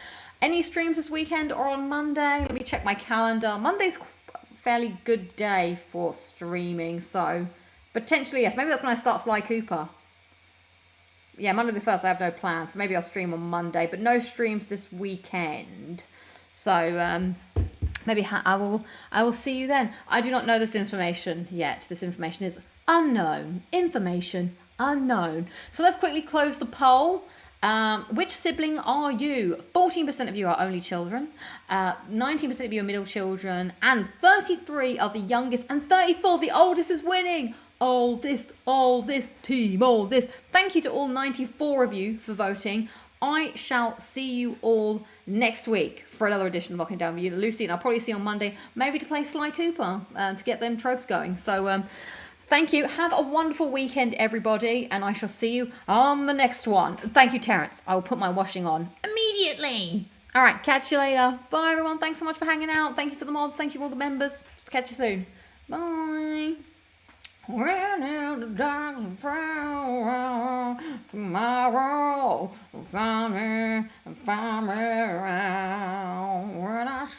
Any streams this weekend or on Monday? Let me check my calendar. Monday's fairly good day for streaming, so potentially yes. Maybe that's when I start Sly Cooper. Yeah, Monday the 1st I have no plans, so maybe I'll stream on Monday, but no streams this weekend. So maybe I will see you then. I do not know this information yet. This information is unknown. Information unknown. So let's quickly close the poll. Which sibling are you? 14% of you are only children, 19% of you are middle children, and 33 are the youngest, and 34 the oldest is winning. Oldest team, oldest. Thank you to all 94 of you for voting. I shall see you all next week for another edition of Locking Down with Lucy, and I'll probably see you on Monday, maybe to play Sly Cooper, to get them tropes going. So, thank you. Have a wonderful weekend, everybody, and I shall see you on the next one. Thank you, Terrence. I will put my washing on immediately. All right, catch you later. Bye, everyone. Thanks so much for hanging out. Thank you for the mods. Thank you all the members. Catch you soon. Bye. When the dark tomorrow, find me around.